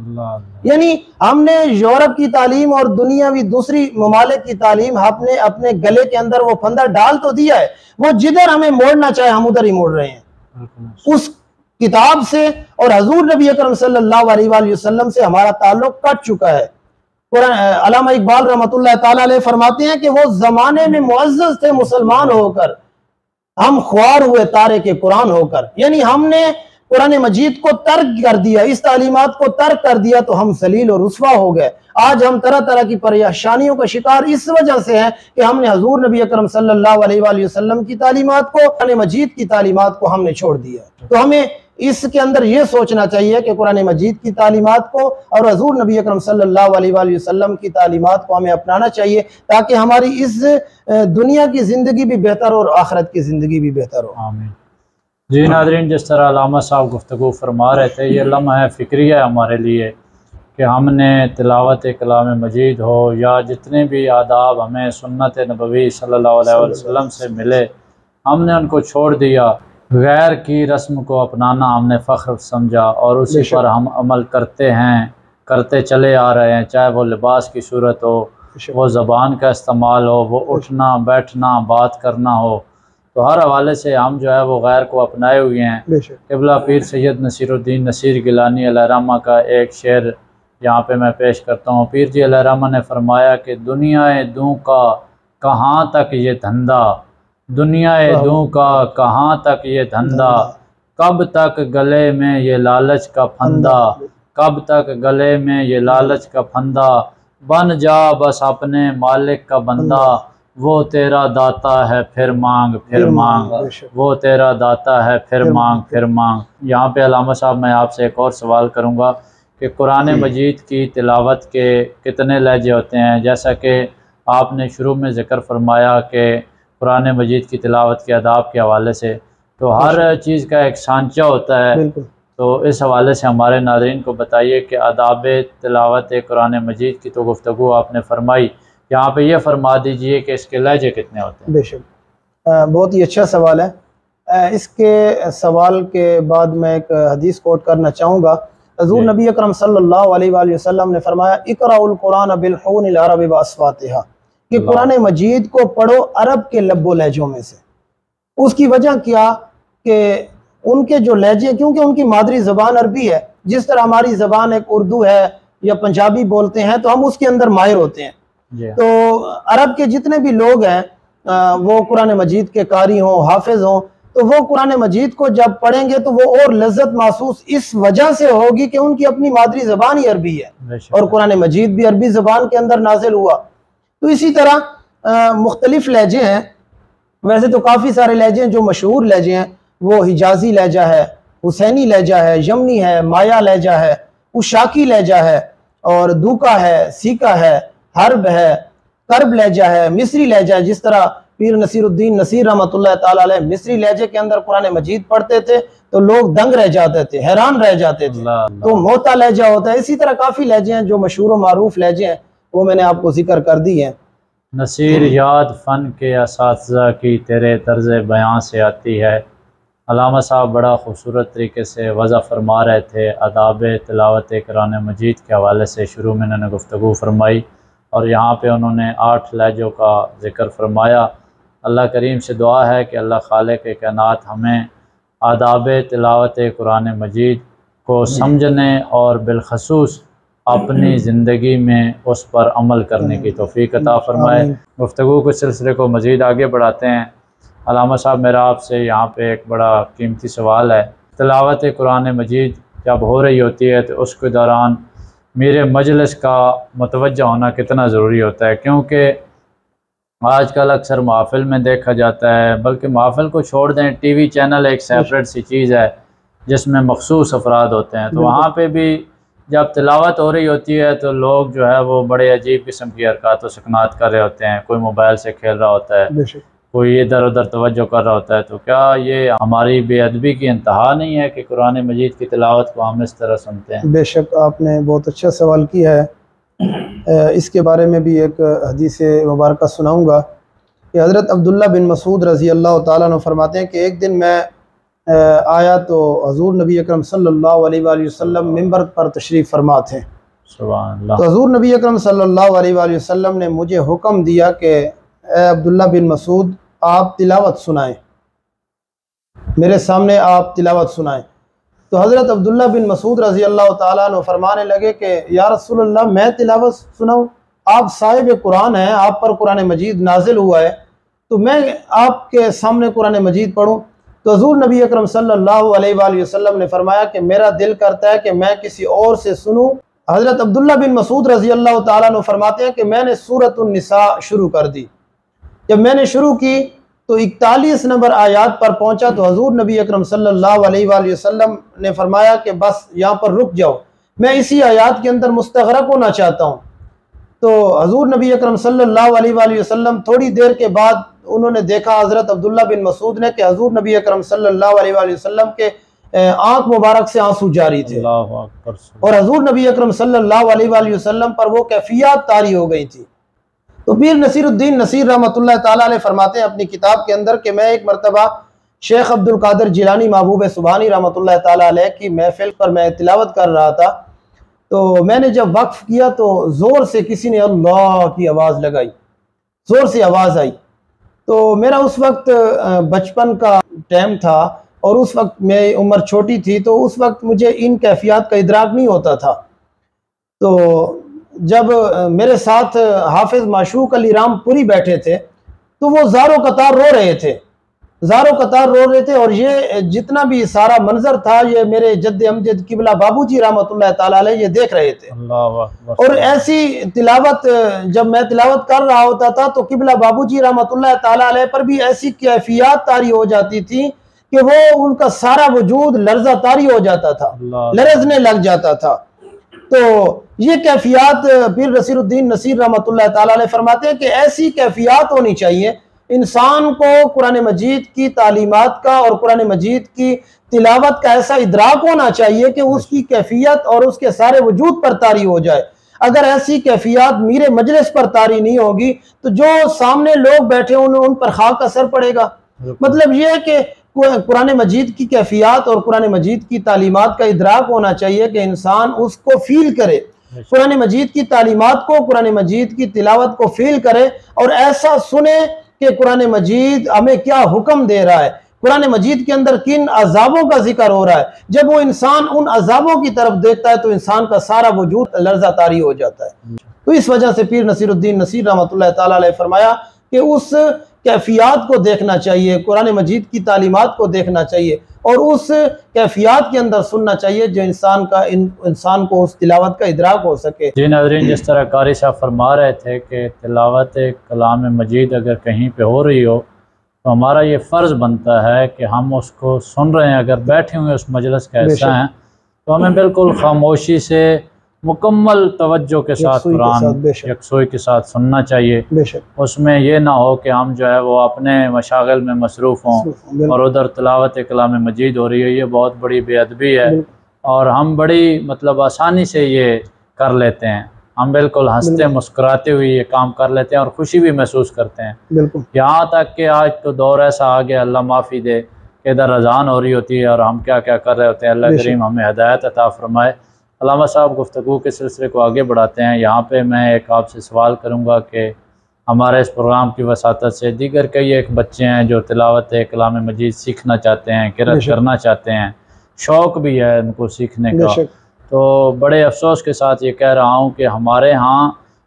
यानी हमने यूरोप की तालीम और दुनियावी दूसरी ममालिक की तालीम हमने अपने गले के अंदर वो फंदा डाल तो दिया है, वो जिधर हमें मोड़ना चाहे हम उधर ही मोड़ रहे हैं उस किताब से। और हजूर नबी अकरम सल्लल्लाहु अलैहि वसल्लम से हमारा ताल्लुक कट चुका है। अल्लामा इकबाल रहमतुल्लाह ताला अलैह फरमाते हैं कि वो जमाने में मुअज़्ज़ज़ थे मुसलमान होकर, हम ख्वार हुए तारे के कुरान होकर। यानी हमने कुरान मजीद को तर्क कर दिया, इस तालीमात को तर्क कर दिया तो हम जलील और रुस्वा हो गए। आज हम तरह तरह की परेशानियों का शिकार इस वजह से हैं कि हमने हजूर नबी अकरम सल्लल्लाहु अलैहि वसल्लम की तालीमात को, कुरान मजीद की तालीमात को हमने छोड़ दिया। तो हमें इसके अंदर यह सोचना चाहिए कि कुरान मजीद की तालीमात को और हजूर नबी अकरम सल्लल्लाहु अलैहि वसल्लम की तालीमात को हमें अपनाना चाहिए, ताकि हमारी इस दुनिया की ज़िंदगी भी बेहतर हो और आखिरत की ज़िंदगी भी बेहतर हो। आमीन। जी नाज़रीन, जिस तरह अल्लामा साहब गुफ्तगू फरमा रहे थे, ये लम्हा फ़िक्रिया है हमारे लिए कि हमने तिलावत कलाम मजीद हो या जितने भी आदाब हमें सुन्नत नबवी सल्लल्लाहु अलैहि वसल्लम से मिले, हमने उनको छोड़ दिया। गैर की रस्म को अपनाना हमने फ़ख्र समझा और उसी पर हम अमल करते हैं, करते चले आ रहे हैं। चाहे वो लिबास की सूरत हो, वो ज़बान का इस्तेमाल हो, वो उठना बैठना बात करना हो, तो हर हवाले से हम जो है वो गैर को अपनाए हुए हैं। क़िबला पीर सैयद नसीरुद्दीन नसीर गिलानी अलैहिर्रहमा का एक शेर यहाँ पे मैं पेश करता हूँ। पीर जी अलैहिर्रहमा ने फरमाया कि दुनियाए दूँ का कहाँ तक ये धंधा, दुनियाए दूँ का कहाँ तक ये धंधा, कब तक गले में ये लालच का फंदा, कब तक गले में ये लालच का फंदा, बन जा बस अपने मालिक का बंदा, वो तेरा दाता है फिर मांग फिर मांग, वो तेरा दाता है फिर मांग फिर मांग। यहाँ पे अल्लामा साहब मैं आपसे एक और सवाल करूँगा कि कुरान मजीद की तिलावत के कितने लहजे होते हैं? जैसा कि आपने शुरू में ज़िक्र फरमाया कि कुरान मजीद की तिलावत के आदाब के हवाले से, तो हर चीज़ का एक सांचा होता है, तो इस हवाले से हमारे नाज़रीन को बताइए कि आदाब तिलावत कुरान मजीद की तो गुफ्तगू आपने फरमाई, यहाँ पे ये फरमा दीजिए कि इसके लहजे कितने होते हैं? बेशक, बहुत ही अच्छा सवाल है। इसके सवाल के बाद मैं एक हदीस कोट करना चाहूँगा। हज़ूर नबी अकरम सल्लल्लाहु अलैहि वसल्लम ने फरमाया इक़राउल कुरान बिलहूनिल अरबी व अस्वातिहा, कि कुरान मजीद को पढ़ो अरब के लब्बो लहजों में से। उसकी वजह क्या कि उनके जो लहजे, क्योंकि उनकी मादरी ज़बान अरबी है, जिस तरह हमारी ज़बान एक उर्दू है, या पंजाबी बोलते हैं तो हम उसके अंदर माहिर होते हैं। जी। तो अरब के जितने भी लोग हैं वो कुरान मजीद के कारी हों, हाफिज हों, तो वो कुरान मजीद को जब पढ़ेंगे तो वो और लज्जत महसूस इस वजह से होगी कि उनकी अपनी मादरी ज़बान ही अरबी है और कुरान मजीद भी अरबी ज़बान के अंदर नाजिल हुआ। तो इसी तरह मुख्तलिफ लहजे हैं। वैसे तो काफ़ी सारे लहजे हैं, जो मशहूर लहजे हैं वो हिजाजी लहजा है, हुसैनी लहजा है, यमनी है, माया लहजा है, उशाकी लहजा है, और दूका है, सीका है, हर्ब है, कर्ब लहजा है, मिस्री लहजा है। जिस तरह पीर नसीरुद्दीन नसीर रहमतुल्लाह ताला अलैह मिस्री लहजे के अंदर कुरान मजीद पढ़ते थे तो लोग दंग रह जाते थे, हैरान रह जाते थे। तो मोता लहजा होता है। इसी तरह काफ़ी लहजे हैं जो मशहूर व मारूफ लहजे हैं, वो मैंने आपको जिक्र कर दी है। नसीर याद फ़न के असातिज़ा की तेरे तर्ज़ बयां से आती है। अल्लामा साहब बड़ा खूबसूरत तरीके से वज़ा फरमा रहे थे। आदाब तिलावत कुरान मजीद के हवाले से शुरू में उन्होंने गुफ्तगू फरमाई और यहाँ पे उन्होंने 8 लहजों का ज़िक्र फरमाया। अल्लाह करीम से दुआ है कि अल्लाह खालिक कायनात हमें आदाब तिलावत कुरान मजीद को समझने और बिलखसूस अपनी ज़िंदगी में उस पर अमल करने की तौफीक अता फरमाए। गुफ्तगू के सिलसिले को मज़ीद आगे बढ़ाते हैं। अल्लामा साहब, मेरा आपसे यहाँ पे एक बड़ा कीमती सवाल है। तिलावत कुरान मजीद जब हो रही होती है तो उसके दौरान मेरे मजलिस का मुतवज्जा होना कितना ज़रूरी होता है, क्योंकि आजकल अक्सर महफ़िल में देखा जाता है, बल्कि महफ़िल को छोड़ दें, टीवी चैनल एक सेपरेट सी चीज़ है जिसमें मखसूस अफराद होते हैं। तो वहाँ पे भी जब तिलावत हो रही होती है तो लोग जो है वो बड़े अजीब किस्म की हरकत व सकनात कर रहे होते हैं। कोई मोबाइल से खेल रहा होता है, कोई इधर उधर तवज्जो कर रहा होता है। तो क्या ये हमारी बेअदबी की इंतहा नहीं है कि कुरान मजीद की तिलावत को हम इस तरह सुनते हैं? बेशक आपने बहुत अच्छा सवाल किया है। इसके बारे में भी एक हदीस मुबारक सुनाऊँगा कि हज़रत अब्दुल्ला बिन मसूद रज़ी अल्लाह ताला अन्हु फरमाते हैं कि एक दिन मैं आया तो हज़ूर नबी अकरम सल्लल्लाहु अलैहि वसल्लम मिंबर पर तशरीफ़ फरमा थे। सुभान अल्लाह। तो हज़ूर नबी अकरम सल्लल्लाहु अलैहि वसल्लम ने मुझे हुक्म दिया कि अब्दुल्ला बिन मसूद, आप तिलावत सुनाएं, मेरे सामने आप तिलावत सुनाएं। तो हज़रत अब्दुल्ला बिन मसूद रज़ी अल्लाह ताला अन्हु फरमाने लगे कि या रसूल अल्लाह, मैं तिलावत सुनाऊं? आप साहिब कुरान हैं, आप पर कुरान मजीद नाजिल हुआ है, तो मैं आपके सामने कुरान मजीद पढ़ूं? तो हज़ूर नबी अकरम सल्लल्लाहु अलैहि वसल्लम ने फरमाया कि मेरा दिल करता है कि मैं किसी और से सुनूं। हज़रत अब्दुल्ला बिन मसूद रज़ी अल्लाह ताला अन्हु फरमाते हैं कि मैंने सूरत उन-निसा शुरू कर दी। जब मैंने शुरू की तो 41 नंबर आयत पर पहुंचा तो हजूर नबी अकरम सल्लल्लाहु अलैहि वसल्लम ने फरमाया कि बस यहाँ पर रुक जाओ, मैं इसी आयत के अंदर मुस्तगरक होना चाहता हूँ। तो हजूर नबी अकरम सल्लल्लाहु अलैहि वसल्लम थोड़ी देर के बाद उन्होंने देखा हज़रत अब्दुल्ला बिन मसूद ने कि हजूर नबी अकरम सल्लल्लाहु अलैहि वसल्लम के आँख मुबारक से आंसू जारी थे और हजूर नबी अकरम सल्लल्लाहु अलैहि वसल्लम पर वो कैफियत तारी हो गई थी। तो पीर नसीरुद्दीन नसीर रहमतुल्लाह ताला अलैह फरमाते हैं अपनी किताब के अंदर कि मैं एक मरतबा शेख अब्दुल कादिर जिलानी महबूब सुबहानी रहमतुल्लाह ताला अलैह की महफिल पर मैं तिलावत कर रहा था, तो मैंने जब वक्फ किया तो ज़ोर से किसी ने अल्लाह की आवाज़ लगाई, ज़ोर से आवाज़ आई। तो मेरा उस वक्त बचपन का टाइम था और उस वक्त मेरी उम्र छोटी थी, तो उस वक्त मुझे इन कैफियत का इदराक नहीं होता था। तो जब मेरे साथ हाफिज माशूक अली रामपुरी बैठे थे तो वो ज़ारो कतार रो रहे थे, ज़ारो कतार रो रहे थे। और ये जितना भी सारा मंजर था ये मेरे जद्द अमजद किबला बाबूजी रहमतुल्लाह ताला अलैह ये देख रहे थे। और ऐसी तिलावत जब मैं तिलावत कर रहा होता था तो किबला बाबूजी रहमतुल्लाह ताला अलैह पर भी ऐसी कैफियत तारी हो जाती थी कि वो उनका सारा वजूद लर्जा तारी हो जाता था, लरजने लग जाता था। तो ये कैफियत पीर नसीरुद्दीन नसीर रहमतुल्लाह ताला अलैह फरमाते हैं कि ऐसी कैफियत होनी चाहिए इंसान को कुरान मजीद की तालीमात का और कुरान मजीद की तिलावत का ऐसा इदराक होना चाहिए कि उसकी कैफियत और उसके सारे वजूद पर तारी हो जाए। अगर ऐसी कैफियत मेरे मजलिस पर तारी नहीं होगी तो जो सामने लोग बैठे उन पर खाक असर पड़ेगा। मतलब यह है कि कुरान मजीद की कैफियत और कुरान मजीद की तालीमात का इदराक होना चाहिए कि इंसान उसको फील करे, कुरान मजीद की तालीमात को, कुरान मजीद की तिलावत को फील करे और ऐसा सुने कि कुरान मजीद हमें क्या हुक्म दे रहा है, कुरान मजीद के अंदर किन अजाबों का जिक्र हो रहा है। जब वो इंसान उन अजाबों की तरफ देखता है तो इंसान का सारा वजूद लर्जा तारी हो जाता है। तो इस वजह से पीर नसीरुद्दीन नसीर रहमतुल्लाह ताला अलैह फरमाया कि उस कैफियत को देखना चाहिए, कुरान मजीद की तालीमात को देखना चाहिए और उस कैफियत के अंदर सुनना चाहिए जो इंसान को उस तिलावत का इदराक हो सके। जी नाज़रीन, जिस तरह कारी साहब फरमा रहे थे कि तिलावत कलाम मजीद अगर कहीं पे हो रही हो तो हमारा ये फ़र्ज़ बनता है कि हम उसको सुन रहे हैं, अगर बैठे हुए उस मजलिस का हिस्सा हैं तो हमें बिल्कुल खामोशी से मुकम्मल तवज्जो के साथ कुरान यकसोई के साथ सुनना चाहिए। उसमें ये ना हो कि हम जो है वो अपने मशागिल में मसरूफ़ हों और उधर तिलावत कलाम मजीद हो रही है। ये बहुत बड़ी बेअदबी है और हम बड़ी मतलब आसानी से ये कर लेते हैं। हम बिल्कुल हंसते मुस्कुराते हुए ये काम कर लेते हैं और खुशी भी महसूस करते हैं। यहाँ तक कि आज तो दौर ऐसा आ गया, अल्लाह माफ़ी दे, कि इधर अजान हो रही होती है और हम क्या क्या कर रहे होते हैं। अल्लाह करीम हमें हिदायत अता फरमाए। अल्लामा साहब गुफ्तगू के सिलसिले को आगे बढ़ाते हैं। यहाँ पे मैं एक आपसे सवाल करूँगा कि हमारे इस प्रोग्राम की वसातत से दीगर कई एक बच्चे हैं जो तिलावत कलाम मजीद सीखना चाहते हैं, किरात करना चाहते हैं, शौक़ भी है उनको सीखने का। तो बड़े अफसोस के साथ ये कह रहा हूँ कि हमारे यहाँ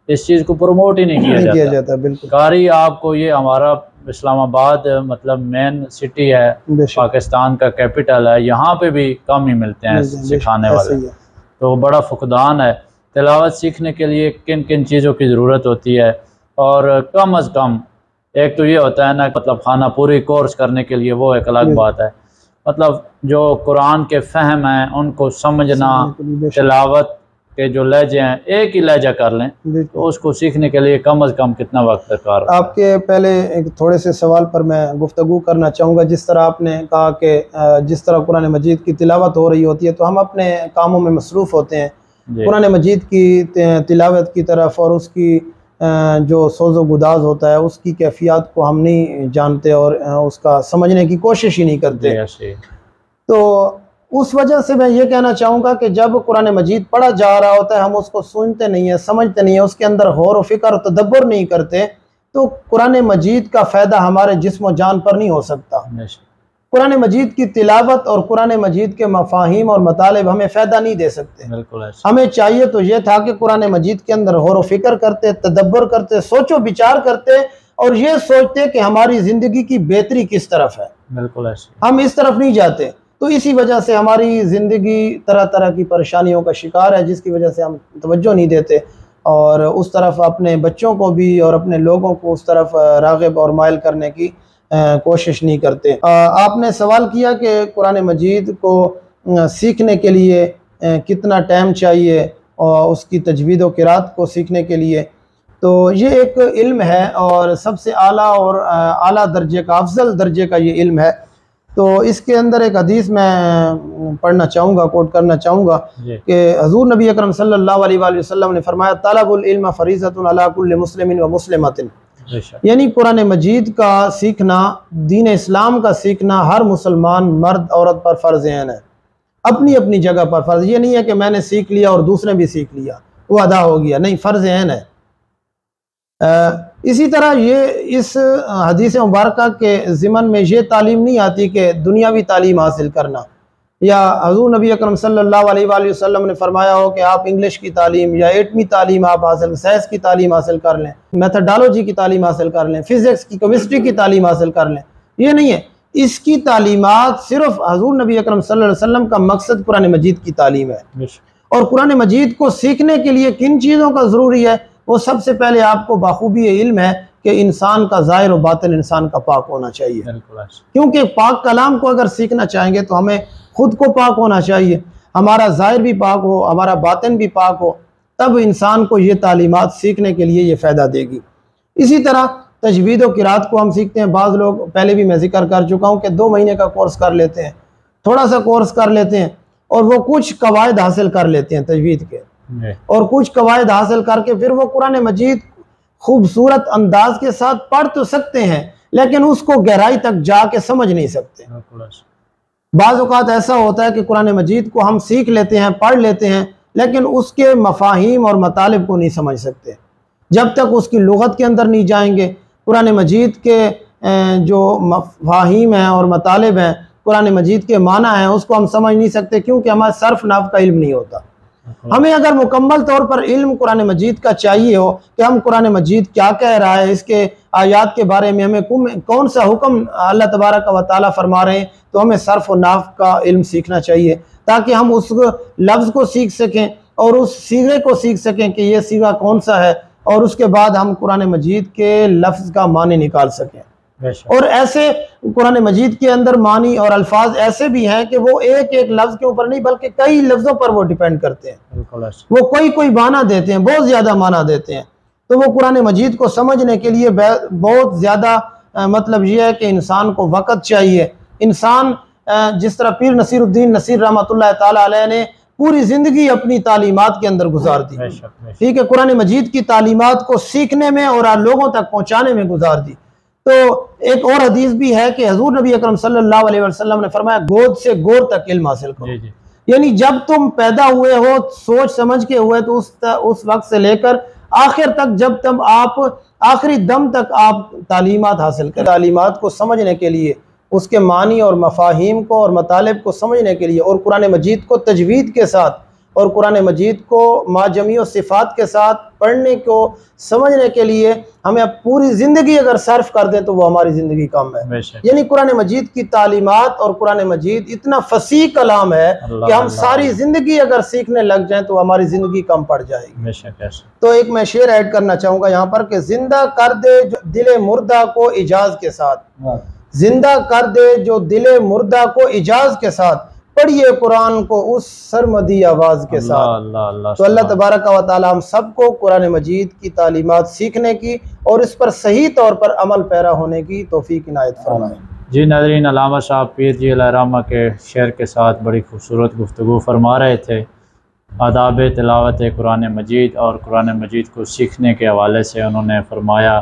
इस चीज़ को प्रमोट ही नहीं किया जाता। बिल्कुल कारी, आपको ये हमारा इस्लामाबाद मतलब मेन सिटी है, पाकिस्तान का कैपिटल है, यहाँ पे भी कम ही मिलते हैं सिखाने वाले। तो बड़ा फुकदान है। तिलावत सीखने के लिए किन किन चीज़ों की ज़रूरत होती है और कम अज़ कम एक तो ये होता है ना, मतलब खाना पूरी कोर्स करने के लिए वो एक अलग बात है, मतलब जो कुरान के फ़हम हैं उनको समझना, तिलावत के जो लहजे हैं एक ही लहजा कर लें तो उसको सीखने के लिए कम अज़ कम कितना वक्त दरकार। आपके पहले एक थोड़े से सवाल पर मैं गुफ्तगू करना चाहूँगा। जिस तरह आपने कहा कि जिस तरह कुरान मजीद की तिलावत हो रही होती है तो हम अपने कामों में मसरूफ़ होते हैं, कुरान मजीद की तिलावत की तरफ और उसकी जो सोज़ो गुदाज होता है उसकी कैफियत को हम नहीं जानते और उसका समझने की कोशिश ही नहीं करते। तो उस वजह से मैं ये कहना चाहूँगा कि जब कुरान मजीद पढ़ा जा रहा होता है हम उसको सुनते नहीं है, समझते नहीं है, उसके अंदर गौर व फिक्र और तदब्बर नहीं करते तो कुरान मजीद का फ़ायदा हमारे जिस्म व जान पर नहीं हो सकता। कुरान मजीद की तिलावत और कुरान मजीद के मफाहिम और मतालिब हमें फ़ायदा नहीं दे सकते। हमें चाहिए तो ये था कि कुरान मजीद के अंदर गौर व फिक्र करते, तदब्बर करते, सोचो विचार करते और ये सोचते कि हमारी ज़िंदगी की बेहतरी किस तरफ है। बिल्कुल हम इस तरफ नहीं जाते तो इसी वजह से हमारी ज़िंदगी तरह तरह की परेशानियों का शिकार है, जिसकी वजह से हम तवज्जो नहीं देते और उस तरफ अपने बच्चों को भी और अपने लोगों को उस तरफ राग़िब और माइल करने की कोशिश नहीं करते। आपने सवाल किया कि कुरान मजीद को सीखने के लिए कितना टाइम चाहिए और उसकी तजवीद व क़िरात को सीखने के लिए, तो ये एक इल्म है और सबसे आला और आला दर्जे का, अफजल दर्जे का ये इल्म है। तो इसके अंदर एक हदीस मैं पढ़ना चाहूँगा, कोट करना चाहूँगा कि हज़ूर नबी अकरम सल्लल्लाहु अलैहि वसल्लम ने फरमाया, तलबुल इल्म फरीज़तुन अला कुल्लि मुस्लिमिन व मुस्लिमतिन, यानी कुरान मजीद का सीखना, दीन इस्लाम का सीखना हर मुसलमान मर्द औरत पर फ़र्ज़ ऐन है, अपनी अपनी जगह पर फ़र्ज़। ये नहीं है कि मैंने सीख लिया और दूसरे भी सीख लिया वो अदा हो गया, नहीं, फ़र्ज़ ऐन है। इसी तरह ये इस हदीस मुबारक के ज़िमन में ये तालीम नहीं आती कि दुनियावी तालीम हासिल करना, या हज़ूर नबी अकरम सल्लल्लाहु अलैहि वसल्लम ने फरमाया हो कि आप इंग्लिश की तालीम या एटमी तालीम आप हासिल, साइंस की तालीम हासिल कर लें, मेथडोलॉजी की तालीम हासिल कर लें, फ़िज़िक्स की, केमिस्ट्री की तालीम हासिल कर लें। ये नहीं है, इसकी तालीमात सिर्फ हज़ूर नबी अकरम सल्लल्लाहु अलैहि वसल्लम का मकसद कुरान मजीद की तालीम है। और कुरान मजीद को सीखने के लिए किन चीज़ों का ज़रूरी है, वो सबसे पहले आपको बाखूबी इल्म है कि इंसान का ज़ाहिर और बातिन इंसान का पाक होना चाहिए। क्योंकि पाक कलाम को अगर सीखना चाहेंगे तो हमें खुद को पाक होना चाहिए, हमारा ज़ाहिर भी पाक हो, हमारा बातिन भी पाक हो, तब इंसान को ये तालीमात सीखने के लिए ये फ़ायदा देगी। इसी तरह तजवीद व क़िरात को हम सीखते हैं। बाज़ लोग, पहले भी मैं जिक्र कर चुका हूँ कि 2 महीने का कोर्स कर लेते हैं, थोड़ा सा कोर्स कर लेते हैं और वो कुछ कवायद हासिल कर लेते हैं तजवीद के, और कुछ कवायद हासिल करके फिर वो कुरान मजीद खूबसूरत अंदाज के साथ पढ़ तो सकते हैं लेकिन उसको गहराई तक जाके समझ नहीं सकते। बाज़ औक़ात ऐसा होता है कि कुरान मजीद को हम सीख लेते हैं, पढ़ लेते हैं, लेकिन उसके मफाहिम और मतालिब को नहीं समझ सकते। जब तक उसकी लुग़त के अंदर नहीं जाएंगे, कुरान मजीद के जो मफ़ाहीम हैं और मतालिब हैं, कुरान मजीद के माना है, उसको हम समझ नहीं सकते, क्योंकि हमारा सर्फ नाफ का इल्म नहीं होता। हमें अगर मुकम्मल तौर पर इल्म कुरान मजीद का चाहिए हो कि हम कुरान मजीद क्या कह रहा है, इसके आयात के बारे में हमें कौन सा हुक्म अल्लाह तबारक व तआला फरमा रहे हैं, तो हमें सर्फ व नाफ का इल्म सीखना चाहिए, ताकि हम उस लफ्ज़ को सीख सकें और उस सीगे को सीख सकें कि ये सीगा कौन सा है, और उसके बाद हम कुरान मजीद के लफ्ज़ का मानी निकाल सकें। और ऐसे कुरान मजीद के अंदर मानी और अल्फाज ऐसे भी हैं कि वो एक एक लफ्ज़ के ऊपर नहीं बल्कि कई लफ्ज़ों पर वो डिपेंड करते हैं। वो कोई माना देते हैं, बहुत ज़्यादा माना देते हैं। तो वो कुरान मजीद को समझने के लिए बहुत ज़्यादा मतलब ये है कि इंसान को वक़्त चाहिए। इंसान जिस तरह पीर नसीरुद्दीन नसीर रहमतुल्लाह ताला अलैह ने पूरी ज़िंदगी अपनी तालीमात के अंदर गुजार दी, ठीक है, कुरान मजीद की तालीमात को सीखने में और लोगों तक पहुँचाने में गुजार दी। तो एक और हदीस भी है कि हजूर नबी अकरम सल्लल्लाहु अलैहि वसल्लम ने फरमाया, गोद से गोर तक इल्म हासिल करो। यानी जब तुम पैदा हुए हो, सोच समझ के हुए, तो उस वक्त से लेकर आखिर तक, जब तक आप आखिरी दम तक आप तालीमात हासिल करें। तालीमात को समझने के लिए, उसके मानी और मफाहीम को और मतालिब को समझने के लिए, और कुरान मजीद को तजवीद के साथ और कुरान मजीद को माजमी और सिफ़ात के साथ पढ़ने को समझने के लिए हमें अब पूरी ज़िंदगी अगर सर्फ कर दें तो वो हमारी ज़िंदगी कम है। यानी कुरान मजीद की तालीमात और कुरान मजीद इतना फसीह कलाम है कि हम सारी ज़िंदगी अगर सीखने लग जाएं तो हमारी ज़िंदगी कम पड़ जाएगी। तो एक मैं शेर ऐड करना चाहूँगा यहाँ पर कि जिंदा कर दे जो दिले मुर्दा को इजाज़ के साथ, जिंदा कर दे जो दिले मुर्दा को इजाज़ के साथ, पढ़िए कुरान को उस सरमदी आवाज़ के साथ। तो अल्लाह तबारक व तआला हम सबको कुरान मजीद की तालीमात सीखने की और इस पर सही तौर पर अमल पैरा होने की तौफीक इनायत फरमाए। जी नाज़रीन, अल्लामा साहब पीर जी अलैहिर्रहमा के शेर के साथ बड़ी खूबसूरत गुफ्तगू फरमा रहे थे। आदाब तिलावत कुरान मजीद और कुरान मजीद को सीखने के हवाले से उन्होंने फरमाया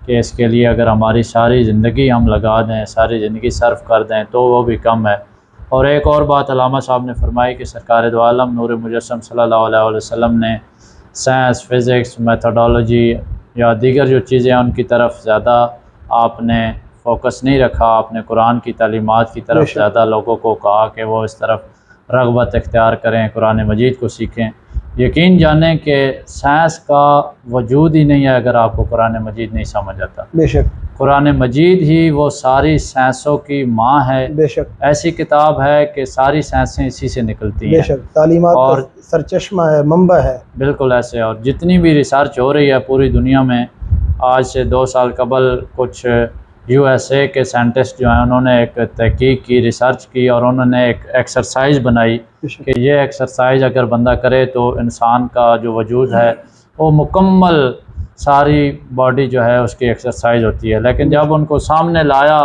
कि इसके लिए अगर हमारी सारी ज़िंदगी हम लगा दें, सारी ज़िंदगी सर्फ कर दें तो वो भी कम है। और एक और बात अल्लामा साहब ने फरमाई कि सरकार दो आलम नूर मुजस्सम सल्लल्लाहु अलैहि वसल्लम ने साइंस, फ़िज़िक्स, मेथोडोलॉजी या दीगर जो चीज़ें हैं उनकी तरफ ज़्यादा आपने फोकस नहीं रखा। आपने कुरान की तालीमात की तरफ ज़्यादा लोगों को कहा कि वो इस तरफ रग़बत इख्तियार करें, कुरान मजीद को सीखें। यकीन जानें कि साइंस का वजूद ही नहीं है अगर आपको कुरान मजीद नहीं समझ आता। बेशक कुरान मजीद ही वो सारी साइंसों की माँ है। बेशक ऐसी किताब है कि सारी साइंसें इसी से निकलती हैं। बेशक तालीमात और सरचश्मा है, मंबा है। बिल्कुल ऐसे। और जितनी भी रिसर्च हो रही है पूरी दुनिया में, आज से 2 साल कबल कुछ USA के साइंटिस्ट जो हैं उन्होंने एक तहकीक की, रिसर्च की और उन्होंने एक एक्सरसाइज बनाई कि ये एक्सरसाइज अगर बंदा करे तो इंसान का जो वजूद है वो मुकम्मल सारी बॉडी जो है उसकी एक्सरसाइज होती है। लेकिन जब उनको सामने लाया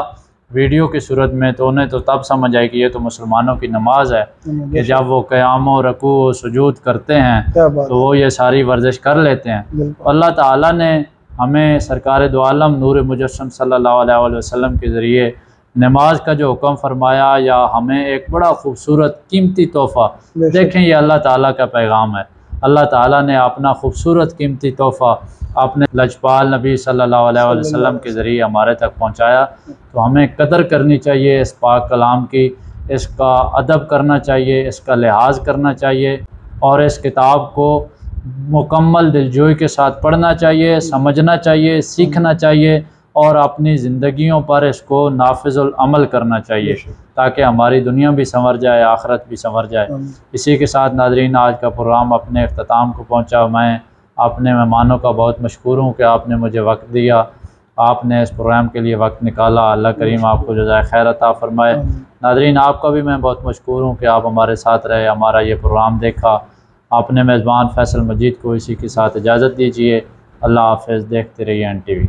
वीडियो की सूरत में तो उन्हें तो तब समझ आई कि ये तो मुसलमानों की नमाज है कि जब वो क़याम और रकू सुजूद करते हैं तो वो ये सारी वर्जिश कर लेते हैं। अल्लाह ताला ने हमें सरकार दो आलम नूर मुजस्सम सल्लल्लाहु अलैहि वसल्लम के ज़रिए नमाज का जो हुक्म फरमाया, या हमें एक बड़ा खूबसूरत कीमती तोहफ़ा, देखें ये अल्लाह ताला का पैगाम है। अल्लाह ताला ने अपना खूबसूरत कीमती तोहफ़ा अपने लजपाल नबी सल्लल्लाहु अलैहि वसल्लम के ज़रिए हमारे तक पहुँचाया। तो हमें कदर करनी चाहिए इस पाक कलाम की, इसका अदब करना चाहिए, इसका लिहाज करना चाहिए और इस किताब को मुकम्मल दिलजोई के साथ पढ़ना चाहिए, समझना चाहिए, सीखना चाहिए और अपनी ज़िंदगियों पर इसको नाफिज़ुल अमल करना चाहिए ताकि हमारी दुनिया भी संवर जाए, आखिरत भी संवर जाए। इसी के साथ नाज़रीन आज का प्रोग्राम अपने अख्ताम को पहुँचा। मैं अपने मेहमानों का बहुत मशकूर हूँ कि आपने मुझे वक्त दिया, आपने इस प्रोग्राम के लिए वक्त निकाला। अल्लाह करीम आपको जज़ाए खैर अता फ़रमाए। नाज़रीन आपका भी मैं बहुत मशकूर हूँ कि आप हमारे साथ रहे, हमारा ये प्रोग्राम देखा। अपने मेज़बान फ़ैसल मजीद को इसी के साथ इजाज़त दीजिए। अल्लाह हाफ़िज़। देखते रहिए NTV।